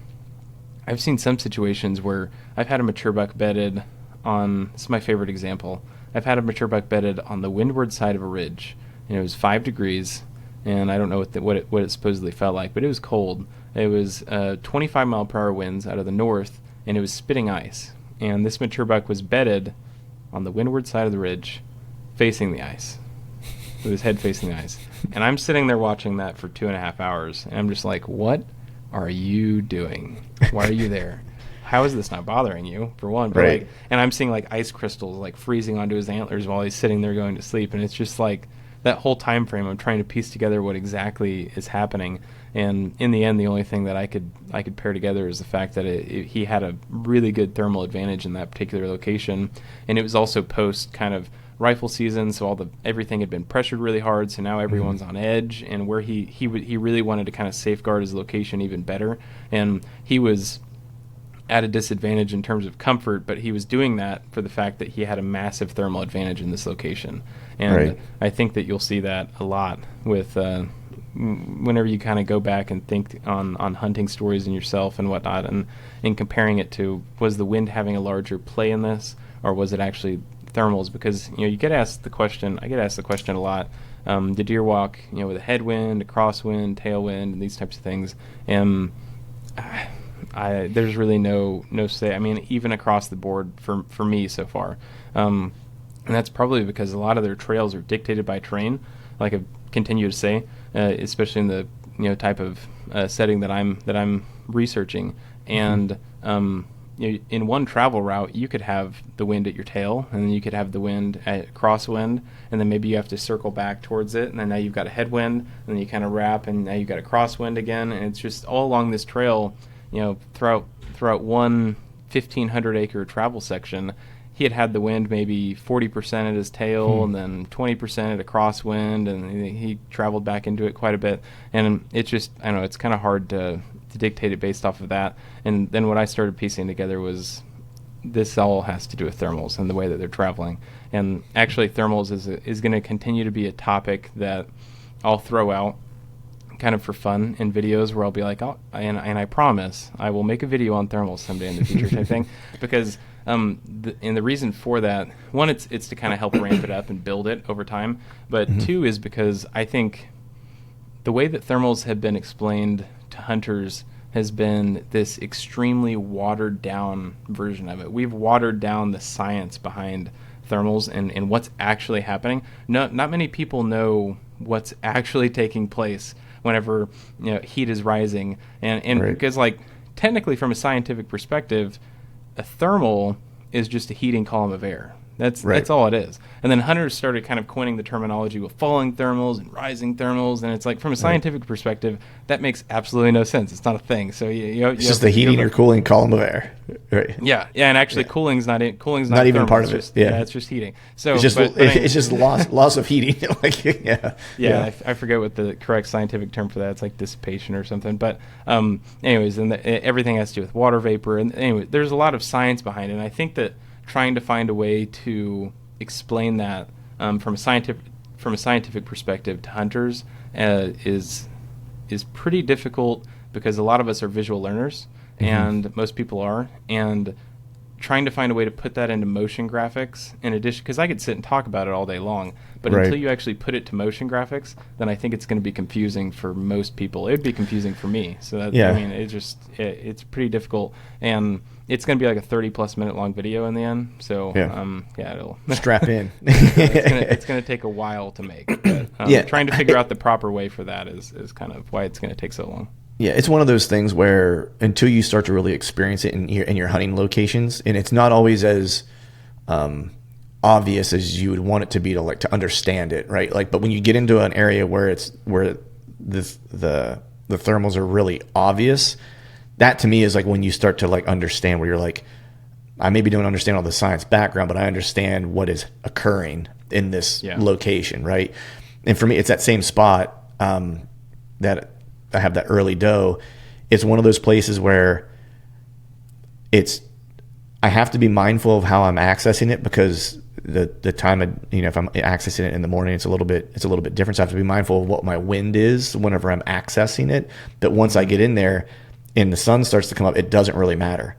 S2: some situations where I've had a mature buck bedded on, this is my favorite example, I've had a mature buck bedded on the windward side of a ridge, and it was 5 degrees, and I don't know what it supposedly felt like, but it was cold. It was 25 mile per hour winds out of the north, and it was spitting ice. And this mature buck was bedded on the windward side of the ridge, facing the ice, with his head facing the ice. And I'm sitting there watching that for 2.5 hours, and I'm just like, what are you doing? Why are you there? How is this not bothering you, for one? But
S3: right.
S2: And I'm seeing like ice crystals freezing onto his antlers while he's sitting there going to sleep, and it's just like, that whole time frame, I'm trying to piece together what exactly is happening, and in the end, the only thing that I could pair together is the fact that he had a really good thermal advantage in that particular location, and it was also post kind of rifle season, so everything had been pressured really hard, so now everyone's on edge, and where he really wanted to kind of safeguard his location even better, and he was at a disadvantage in terms of comfort, but he was doing that for the fact that he had a massive thermal advantage in this location. And
S3: right.
S2: I think that you'll see that a lot with whenever you kind of go back and think on hunting stories and yourself and whatnot, and comparing it to, was the wind having a larger play in this, or was it actually thermals? Because you get asked the question, I get asked the question a lot, do deer walk with a headwind, a crosswind, tailwind, and these types of things, and there's really no say. I mean, even across the board for me so far, and that's probably because a lot of their trails are dictated by terrain. Like I continue to say, especially in the type of setting that I'm researching, and in one travel route, you could have the wind at your tail, and then you could have the wind at crosswind, and then maybe you have to circle back towards it, and then now you've got a headwind, and then you kind of wrap, and now you've got a crosswind again, and it's just all along this trail, throughout one 1,500-acre travel section. He had the wind maybe 40% at his tail and then 20% at a crosswind, and he traveled back into it quite a bit. And it's just, I don't know, it's kind of hard to dictate it based off of that. And then what I started piecing together was this all has to do with thermals and the way that they're traveling. And actually thermals is going to continue to be a topic that I'll throw out kind of for fun in videos where I'll be like, and I promise I will make a video on thermals someday in the future type thing, because and the reason for that, one, it's to kind of help ramp it up and build it over time, but two is because I think the way that thermals have been explained to hunters has been this extremely watered down version of it. We've watered down the science behind thermals and what's actually happening. Not many people know what's actually taking place whenever heat is rising, and right. Because technically from a scientific perspective, a thermal is just a heating column of air. That's all it is. And then hunters started kind of coining the terminology with falling thermals and rising thermals, and it's like from a scientific perspective, that makes absolutely no sense. It's not a thing. So
S3: it's just the heating or cooling column of air. Right.
S2: Yeah, and actually cooling's not even
S3: thermal. Part of it.
S2: It's just heating. So
S3: it's just loss of heating.
S2: I forget what the correct scientific term for that. It's like dissipation or something. But anyways, and everything has to do with water vapor. And anyway, there's a lot of science behind it. And I think that trying to find a way to explain that from a scientific perspective to hunters is pretty difficult, because a lot of us are visual learners, and most people are, and trying to find a way to put that into motion graphics in addition, because I could sit and talk about it all day long, but until you actually put it to motion graphics, then I think it's going to be confusing for most people. It would be confusing for me. So I mean, it's pretty difficult, and it's going to be like a 30-plus minute long video in the end. So it'll
S3: strap in.
S2: It's going to take a while to make. But, trying to figure out the proper way for that is kind of why it's going to take so long.
S3: Yeah, it's one of those things where until you start to really experience it in your hunting locations, and it's not always as obvious as you would want it to be to understand it, right? But when you get into an area where the thermals are really obvious, that to me is when you start to understand, where you're I maybe don't understand all the science background, but I understand what is occurring in this location, right? And for me, it's that same spot that I have that early doe. It's one of those places where I have to be mindful of how I'm accessing it, because the time if I'm accessing it in the morning, it's a little bit different. So I have to be mindful of what my wind is whenever I'm accessing it. But once I get in there and the sun starts to come up, it doesn't really matter,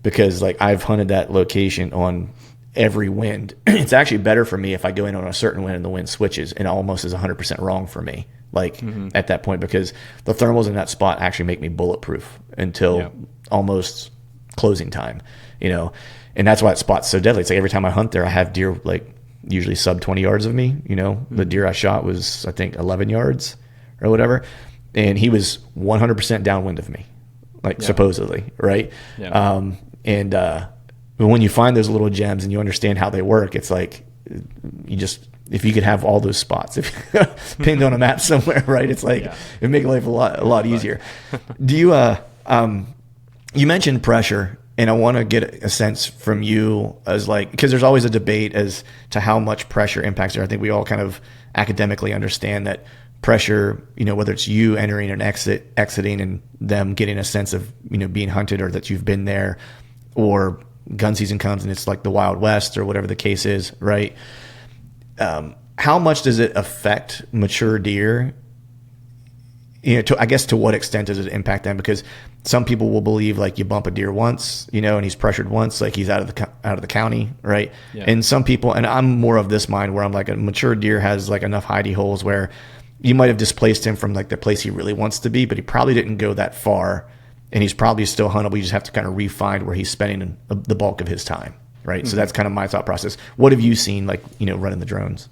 S3: because I've hunted that location on every wind. It's actually better for me if I go in on a certain wind and the wind switches, and almost is 100% wrong for me. At that point, because the thermals in that spot actually make me bulletproof until almost closing time, and that's why that spot's so deadly. It's every time I hunt there, I have deer usually sub 20 yards of me. The deer I shot was, I think, 11 yards or whatever, and he was 100% downwind of me, supposedly, right? Yeah. But when you find those little gems and you understand how they work, it's if you could have all those spots pinned on a map somewhere, right? It's it'd make life a lot easier. Do you you mentioned pressure, and I want to get a sense from you as because there's always a debate as to how much pressure impacts there. I think we all kind of academically understand that pressure, whether it's you entering and exiting, and them getting a sense of being hunted, or that you've been there, or gun season comes and it's the Wild West or whatever the case is, right? How much does it affect mature deer? I guess to what extent does it impact them? Because some people will believe you bump a deer once, and he's pressured once, he's out of the county, right? Yeah. And some people, and I'm more of this mind, where I'm a mature deer has enough hidey holes where you might have displaced him from the place he really wants to be, but he probably didn't go that far, and he's probably still huntable. You just have to kind of refine where he's spending the bulk of his time, right? Mm-hmm. So that's kind of my thought process. What have you seen, running the drones?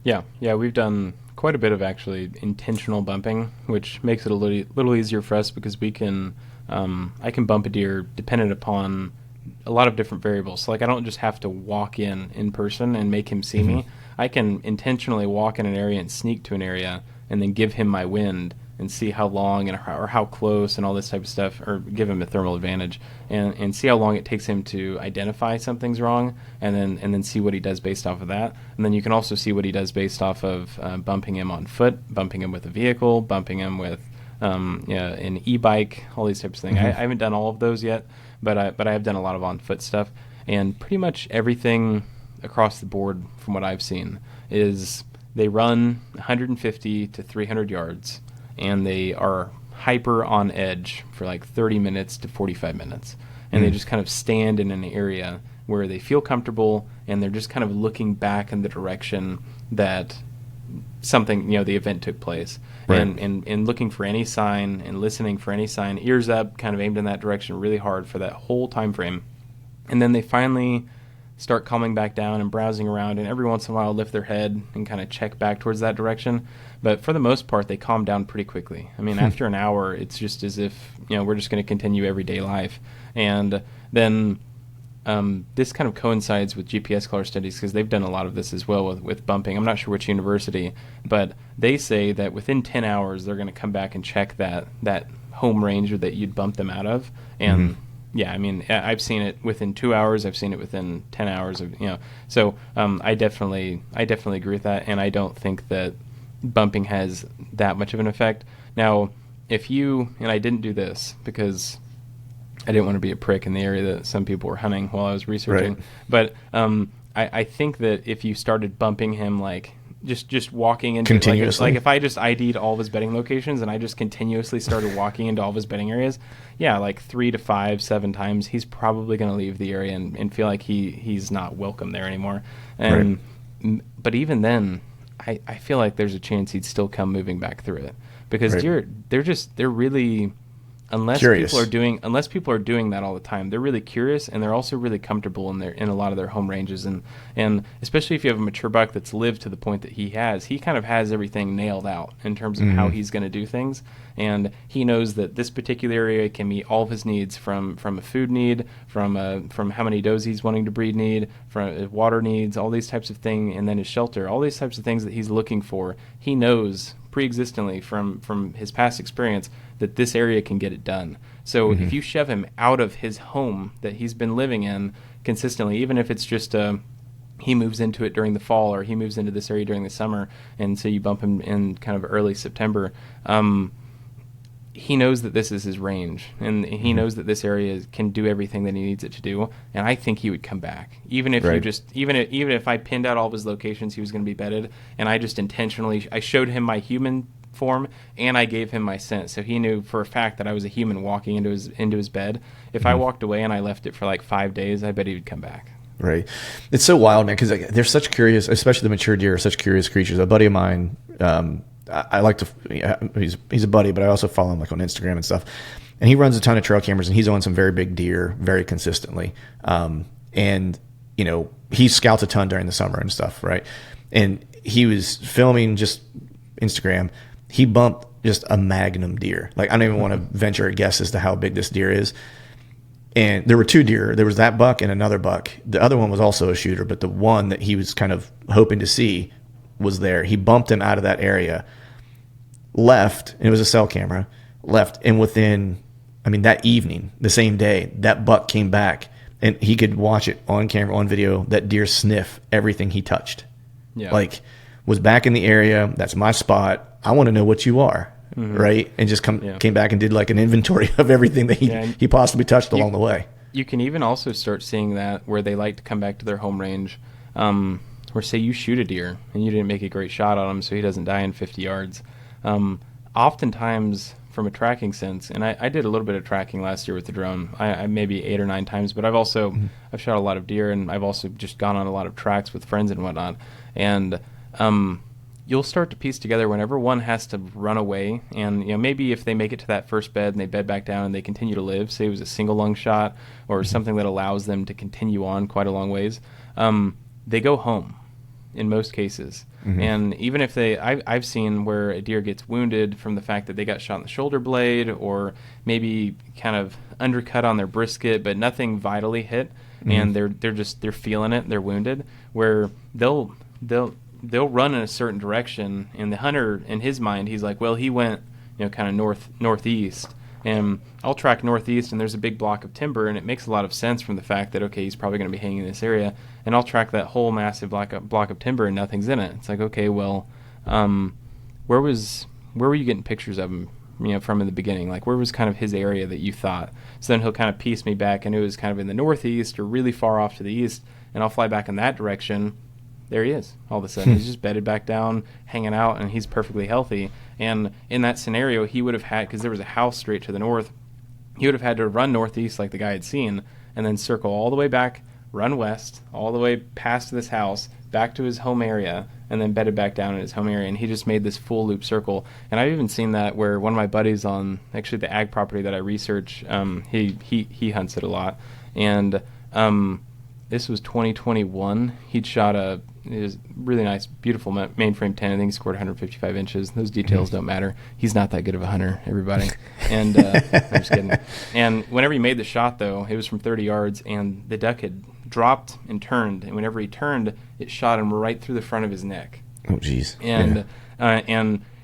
S3: Yeah,
S2: we've done quite a bit of actually intentional bumping, which makes it a little easier for us, because we can I can bump a deer dependent upon a lot of different variables. So like I don't just have to walk in person and make him see me. I can intentionally walk in an area and sneak to an area and then give him my wind and see how long or how close and all this type of stuff, or give him a thermal advantage and see how long it takes him to identify something's wrong, and then see what he does based off of that. And then you can also see what he does based off of bumping him on foot, bumping him with a vehicle, bumping him with an e-bike, all these types of things. I haven't done all of those yet, but I have done a lot of on foot stuff, and pretty much everything across the board from what I've seen is they run 150 to 300 yards. And they are hyper on edge for like 30 minutes to 45 minutes. And they just kind of stand in an area where they feel comfortable, and they're just kind of looking back in the direction that something, the event took place. Right. And looking for any sign and listening for any sign, ears up, kind of aimed in that direction really hard for that whole time frame. And then they finally start calming back down and browsing around, and every once in a while lift their head and kind of check back towards that direction. But for the most part, they calm down pretty quickly. I mean, after an hour, it's just as if, we're just going to continue everyday life. And then this kind of coincides with GPS collar studies, because they've done a lot of this as well with bumping. I'm not sure which university, but they say that within 10 hours, they're going to come back and check that home range that you'd bump them out of. And yeah, I mean, I've seen it within 2 hours. I've seen it within 10 hours of, So I definitely agree with that, and I don't think that bumping has that much of an effect. Now, if you, and I didn't do this because I didn't want to be a prick in the area that some people were hunting while I was researching, but I think that if you started bumping him like just walking into
S3: continuously,
S2: like if I just ID'd all of his bedding locations and I just continuously started walking into all of his bedding areas, yeah, like 3 to 5, 7 times, he's probably going to leave the area and feel like he's not welcome there anymore. And but even then, I feel like there's a chance he'd still come moving back through it, because deer, they're really, unless people are doing that all the time, they're really curious, and they're also really comfortable in a lot of their home ranges, and especially if you have a mature buck that's lived to the point that he kind of has everything nailed out in terms of how he's going to do things, and he knows that this particular area can meet all of his needs, from a food need, from how many does he's wanting to breed need, from water needs, all these types of things, and then his shelter, all these types of things that he's looking for. He knows pre-existently from his past experience that this area can get it done. So if you shove him out of his home that he's been living in consistently, even if it's just he moves into it during the fall, or he moves into this area during the summer, and so you bump him in kind of early September, he knows that this is his range, and he knows that this area can do everything that he needs it to do. And I think he would come back, even if even if I pinned out all of his locations, he was going to be bedded, and I just intentionally I showed him my human form and I gave him my scent, so he knew for a fact that I was a human walking into his bed. If I walked away and I left it for like 5 days, I bet he would come back.
S3: Right. It's so wild, man, because they're such curious, especially the mature deer are such curious creatures. A buddy of mine, I like to, he's a buddy, but I also follow him like on Instagram and stuff. And he runs a ton of trail cameras, and he's on some very big deer very consistently. And, he scouts a ton during the summer and stuff, right? And he was filming just Instagram. He bumped just a magnum deer. Like, I don't even want to venture a guess as to how big this deer is. And there were 2 deer. There was that buck and another buck. The other one was also a shooter, but the one that he was kind of hoping to see was there. He bumped him out of that area, left, and it was a cell camera, left, and within, that evening, the same day, that buck came back, and he could watch it on camera, on video, that deer sniff everything he touched. Yeah. Like, was back in the area, that's my spot, I want to know what you are, right? And just came back and did like an inventory of everything that he possibly touched along the way.
S2: You can even also start seeing that where they like to come back to their home range, or say you shoot a deer and you didn't make a great shot on him so he doesn't die in 50 yards. Oftentimes, from a tracking sense, and I did a little bit of tracking last year with the drone, I maybe 8 or 9 times, but I've also I've shot a lot of deer, and I've also just gone on a lot of tracks with friends and whatnot. And you'll start to piece together whenever one has to run away, and maybe if they make it to that first bed and they bed back down and they continue to live, say it was a single lung shot or something that allows them to continue on quite a long ways, they go home. in most cases. And even if I've seen where a deer gets wounded from the fact that they got shot in the shoulder blade, or maybe kind of undercut on their brisket, but nothing vitally hit, and they're feeling it, they're wounded, where they'll run in a certain direction, and the hunter, in his mind, he's like, well, he went, kind of northeast. And I'll track northeast, and there's a big block of timber, and it makes a lot of sense from the fact that, okay, he's probably going to be hanging in this area. And I'll track that whole massive block of timber, and nothing's in it. It's like, okay, well, where were you getting pictures of him, from in the beginning? Like, where was kind of his area that you thought? So then he'll kind of piece me back, and it was kind of in the northeast or really far off to the east, and I'll fly back in that direction. There he is. All of a sudden, he's just bedded back down, hanging out, and he's perfectly healthy. And in that scenario, he would have had, because there was a house straight to the north, he would have had to run northeast like the guy had seen, and then circle all the way back, run west, all the way past this house, back to his home area, and then bedded back down in his home area. And he just made this full loop circle. And I've even seen that where one of my buddies on actually the ag property that I research, he hunts it a lot. And this was 2021. He'd shot a really nice, beautiful mainframe 10. I think he scored 155 inches. Those details don't matter. He's not that good of a hunter, everybody. And I'm just kidding. And whenever he made the shot, though, it was from 30 yards, and the duck had dropped and turned. And whenever he turned, it shot him right through the front of his neck.
S3: Oh, geez.
S2: And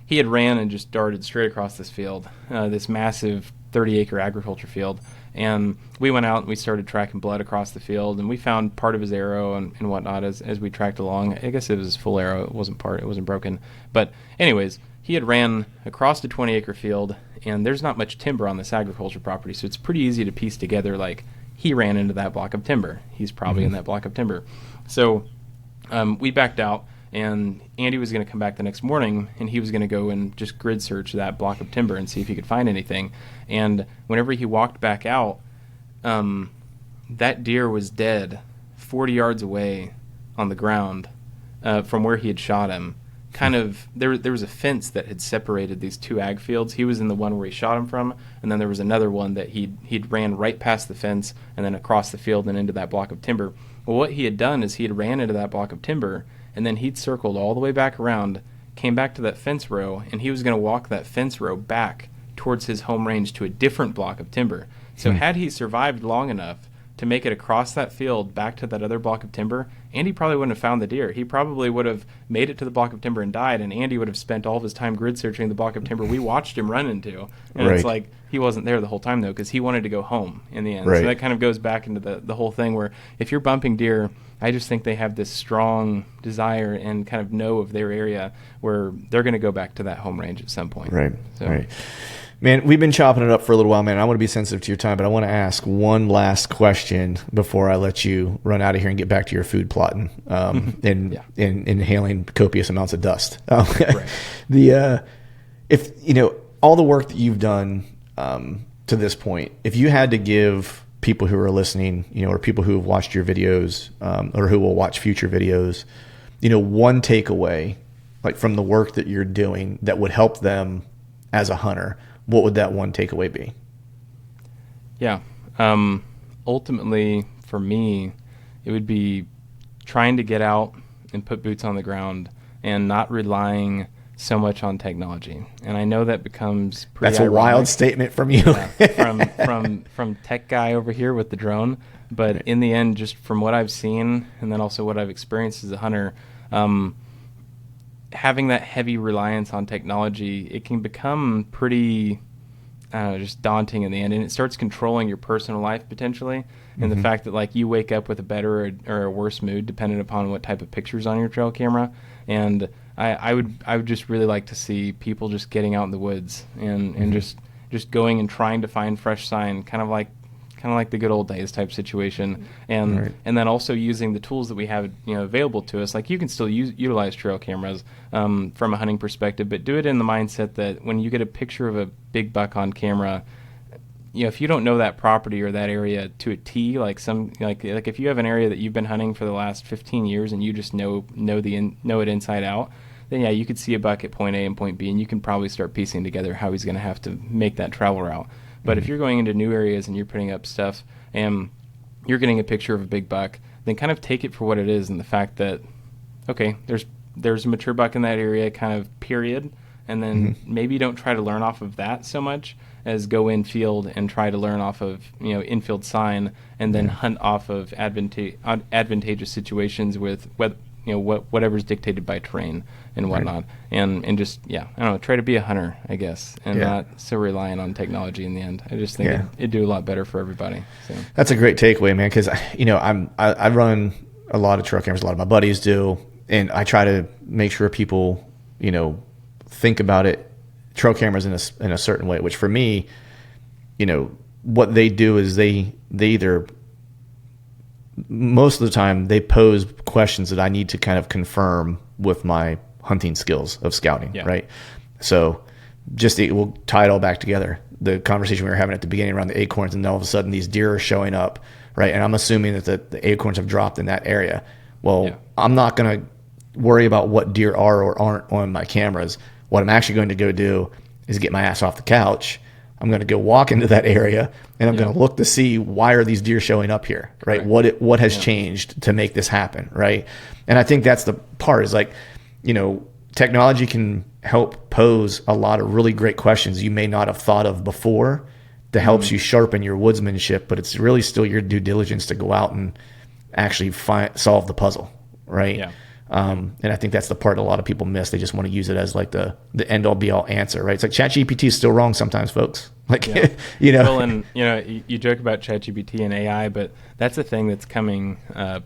S2: he had ran and just darted straight across this field, this massive 30-acre agriculture field. And we went out and we started tracking blood across the field, and we found part of his arrow and whatnot as we tracked along. I guess it was his full arrow. It wasn't broken. But anyways, he had ran across the 20-acre field, and there's not much timber on this agriculture property, so it's pretty easy to piece together, like, he ran into that block of timber. He's probably in that block of timber. So we backed out, and Andy was going to come back the next morning, and he was going to go and just grid search that block of timber and see if he could find anything. And whenever he walked back out, that deer was dead 40 yards away on the ground from where he had shot him. Kind of, there was a fence that had separated these two ag fields. He was in the one where he shot him from, and then there was another one that he'd ran right past the fence and then across the field and into that block of timber. Well, what he had done is he had ran into that block of timber, and then he'd circled all the way back around, came back to that fence row, and he was going to walk that fence row back towards his home range to a different block of timber. So had he survived long enough to make it across that field back to that other block of timber, Andy probably wouldn't have found the deer. He probably would have made it to the block of timber and died, and Andy would have spent all of his time grid searching the block of timber we watched him run into. And It's like he wasn't there the whole time, though, because he wanted to go home in the end. So that kind of goes back into the whole thing where if you're bumping deer, I just think they have this strong desire and kind of know of their area where they're going to go back to that home range at some point. Right.
S3: Man, we've been chopping it up for a little while, man. I want to be sensitive to your time, but I want to ask one last question before I let you run out of here and get back to your food plotting and inhaling copious amounts of dust. If all the work that you've done to this point, if you had to give people who are listening, or people who have watched your videos or who will watch future videos, one takeaway, like from the work that you're doing that would help them as a hunter, what would that one takeaway be?
S2: Yeah. Ultimately, for me, it would be trying to get out and put boots on the ground and not relying so much on technology. And I know that becomes pretty
S3: That's a wild statement from you.
S2: from tech guy over here with the drone. But in the end, just from what I've seen and then also what I've experienced as a hunter, having that heavy reliance on technology, it can become pretty, just daunting in the end. And it starts controlling your personal life potentially. And the fact that like you wake up with a better or a worse mood depending upon what type of picture's on your trail camera. And I would just really like to see people just getting out in the woods and just going and trying to find fresh sign, kind of like the good old days type situation, and then also using the tools that we have available to us. Like you can still utilize trail cameras from a hunting perspective, but do it in the mindset that when you get a picture of a big buck on camera, if you don't know that property or that area to a T, like if you have an area that you've been hunting for the last 15 years and you just know it inside out, then yeah, you could see a buck at point A and point B, and you can probably start piecing together how he's going to have to make that travel route. But if you're going into new areas and you're putting up stuff and you're getting a picture of a big buck, then kind of take it for what it is, and the fact that, okay, there's a mature buck in that area, kind of period, and then maybe don't try to learn off of that so much as go infield and try to learn off of infield sign, and then hunt off of advantageous situations with whatever's dictated by terrain and whatnot, and just I don't know, try to be a hunter, I guess, and not so reliant on technology in the end. I just think it'd do a lot better for everybody. So
S3: that's a great takeaway, man, because I run a lot of trail cameras, a lot of my buddies do, and I try to make sure people think about it, trail cameras in a certain way, which for me, what they do is they either, most of the time, they pose questions that I need to kind of confirm with my hunting skills of scouting, right? So we'll tie it all back together. The conversation we were having at the beginning around the acorns, and all of a sudden these deer are showing up, right? And I'm assuming that the acorns have dropped in that area. Well, I'm not going to worry about what deer are or aren't on my cameras. What I'm actually going to go do is get my ass off the couch. I'm going to go walk into that area, and I'm going to look to see, why are these deer showing up here, right? What has changed to make this happen, right? And I think that's the part, is like, technology can help pose a lot of really great questions you may not have thought of before, that helps you sharpen your woodsmanship, but it's really still your due diligence to go out and actually solve the puzzle, right? Yeah. And I think that's the part a lot of people miss. They just want to use it as like the end all be all answer, right? It's like ChatGPT is still wrong sometimes, folks. Like,
S2: Well, and you joke about ChatGPT and AI, but that's a thing that's coming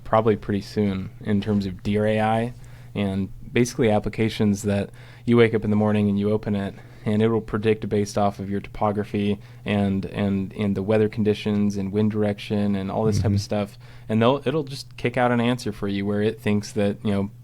S2: probably pretty soon in terms of deer AI, and basically applications that you wake up in the morning and you open it, and it will predict based off of your topography and the weather conditions and wind direction and all this type of stuff, and it'll just kick out an answer for you where it thinks that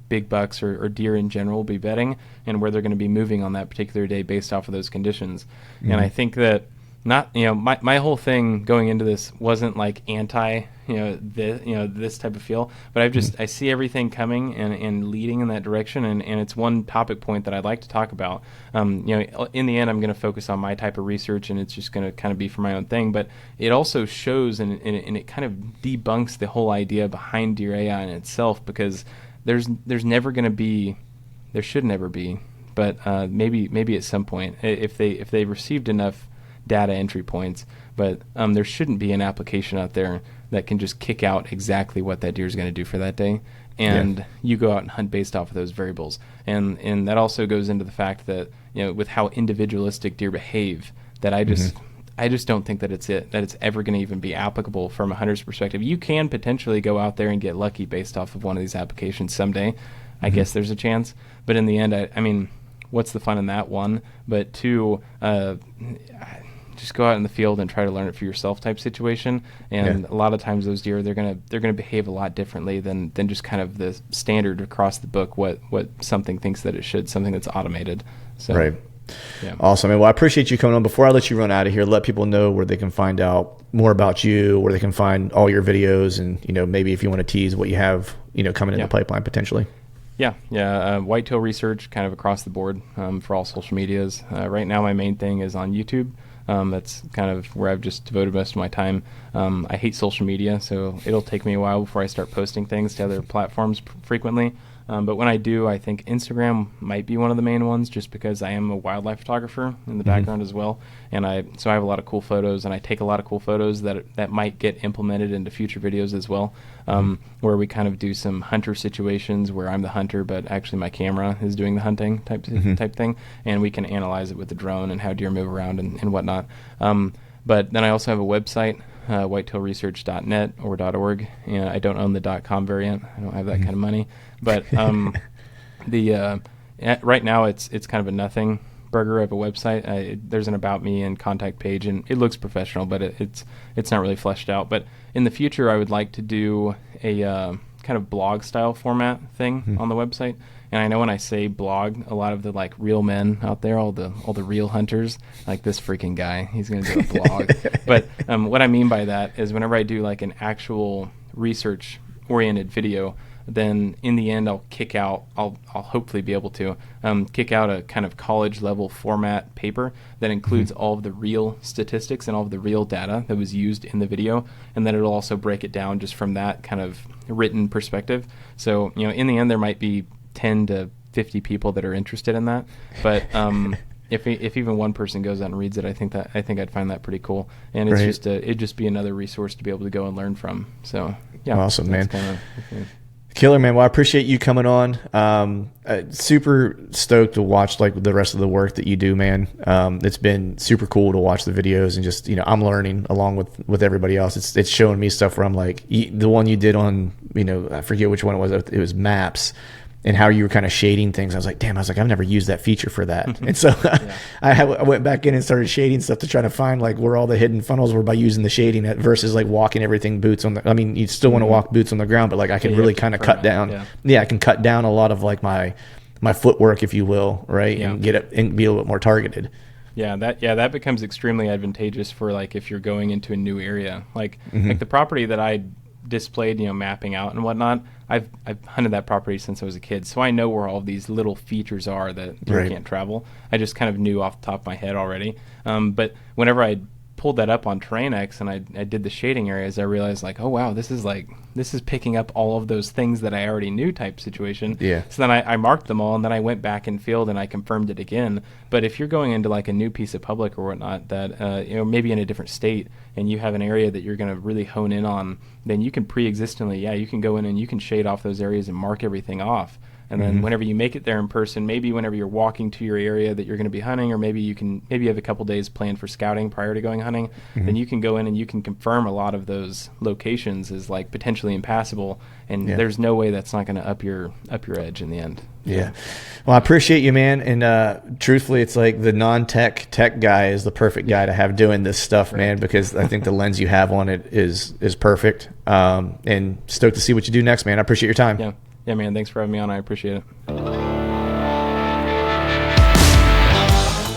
S2: big bucks or deer in general will be bedding, and where they're going to be moving on that particular day based off of those conditions. And I think that my whole thing going into this wasn't like anti this type of feel, but I see everything coming and leading in that direction, and it's one topic point that I'd like to talk about. In the end, I'm going to focus on my type of research, and it's just going to kind of be for my own thing, but it also shows and it kind of debunks the whole idea behind deer AI in itself, because there's never going to be, there should never be, but maybe at some point, if they received enough data entry points, but there shouldn't be an application out there that can just kick out exactly what that deer is going to do for that day, and you go out and hunt based off of those variables. And that also goes into the fact that with how individualistic deer behave, that I just don't think that it's ever going to even be applicable from a hunter's perspective. You can potentially go out there and get lucky based off of one of these applications someday. I guess there's a chance, but in the end, I mean, what's the fun in that, one? But two, just go out in the field and try to learn it for yourself type situation. And a lot of times those deer, they're gonna behave a lot differently than just kind of the standard across the book, what something thinks that it should, something that's automated. So,
S3: right. Yeah. Awesome. Well, I appreciate you coming on. Before I let you run out of here, let people know where they can find out more about you, where they can find all your videos, and maybe if you want to tease what you have coming in the pipeline potentially. Whitetail research kind of across the board for all social medias. Right now my main thing is on YouTube. That's kind of where I've just devoted most of my time. I hate social media, so it'll take me a while before I start posting things to other platforms frequently. But when I do, I think Instagram might be one of the main ones, just because I am a wildlife photographer in the background as well. And so I have a lot of cool photos, and I take a lot of cool photos that might get implemented into future videos as well, where we kind of do some hunter situations where I'm the hunter, but actually my camera is doing the hunting type thing, and we can analyze it with the drone and how deer move around and whatnot. But then I also have a website, whitetailresearch.net or .org, and I don't own the .com variant. I don't have that kind of money, but right now it's kind of a nothing burger of a website. There's an about me and contact page, and it looks professional, but it's not really fleshed out. But in the future, I would like to do a kind of blog style format thing on the website. And I know when I say blog, a lot of the like real men out there, all the real hunters, like this freaking guy, he's going to do a blog. But what I mean by that is whenever I do like an actual research oriented video,
S2: then in the end I'll hopefully be able to kick out a kind of college level format paper that includes all of the real statistics and all of the real data that was used in the video, and then it'll also break it down just from that kind of written perspective. So, in the end there might be 10 to 50 people that are interested in that, but if even one person goes out and reads it, I think I'd find that pretty cool, and it's it'd just be another resource to be able to go and learn from. So yeah,
S3: awesome, man. Killer, man. Well, I appreciate you coming on. Super stoked to watch the rest of the work that you do, man. It's been super cool to watch the videos, and just I'm learning along with everybody else. It's showing me stuff where I'm like, the one you did on I forget which one it was. It was maps. And how you were kind of shading things. I was like, I've never used that feature for that. And so I went back in and started shading stuff to try to find where all the hidden funnels were by using the shading versus walking everything boots on the, I mean, you still want to walk boots on the ground, but I can really kind of cut down. Yeah. I can cut down a lot of my footwork, if you will, right? Yeah. And get it and be a little bit more targeted.
S2: Yeah, that becomes extremely advantageous for if you're going into a new area. Like the property that I displayed, mapping out and whatnot, I've hunted that property since I was a kid, so I know where all of these little features are that you can't travel. I just kind of knew off the top of my head already. But whenever I pulled that up on TerrainX and I did the shading areas, I realized oh wow, this is picking up all of those things that I already knew type situation. Yeah. So then I marked them all, and then I went back in field and I confirmed it again. But if you're going into a new piece of public or whatnot that maybe in a different state, and you have an area that you're going to really hone in on, then you can pre-existently, you can go in and you can shade off those areas and mark everything off. And then whenever you make it there in person, maybe whenever you're walking to your area that you're going to be hunting, or maybe you have a couple days planned for scouting prior to going hunting, then you can go in and you can confirm a lot of those locations as potentially impassable, and there's no way that's not going to up your edge in the end.
S3: Yeah. Well, I appreciate you, man. And truthfully, it's the non-tech guy is the perfect guy to have doing this stuff, man, because I think the lens you have on it is perfect. And stoked to see what you do next, man. I appreciate your time.
S2: Yeah. Yeah, man. Thanks for having me on. I appreciate it.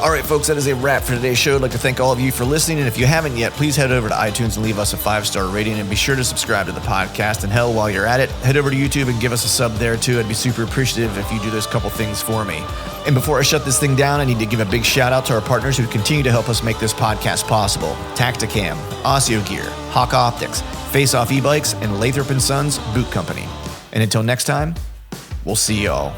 S1: All right, folks, that is a wrap for today's show. I'd like to thank all of you for listening. And if you haven't yet, please head over to iTunes and leave us a 5-star rating. And be sure to subscribe to the podcast. And hell, while you're at it, head over to YouTube and give us a sub there, too. I'd be super appreciative if you do those couple things for me. And before I shut this thing down, I need to give a big shout out to our partners who continue to help us make this podcast possible. Tacticam, Osseo Gear, Hawk Optics, Face Off E-Bikes, and Lathrop & Sons Boot Company. And until next time, we'll see y'all.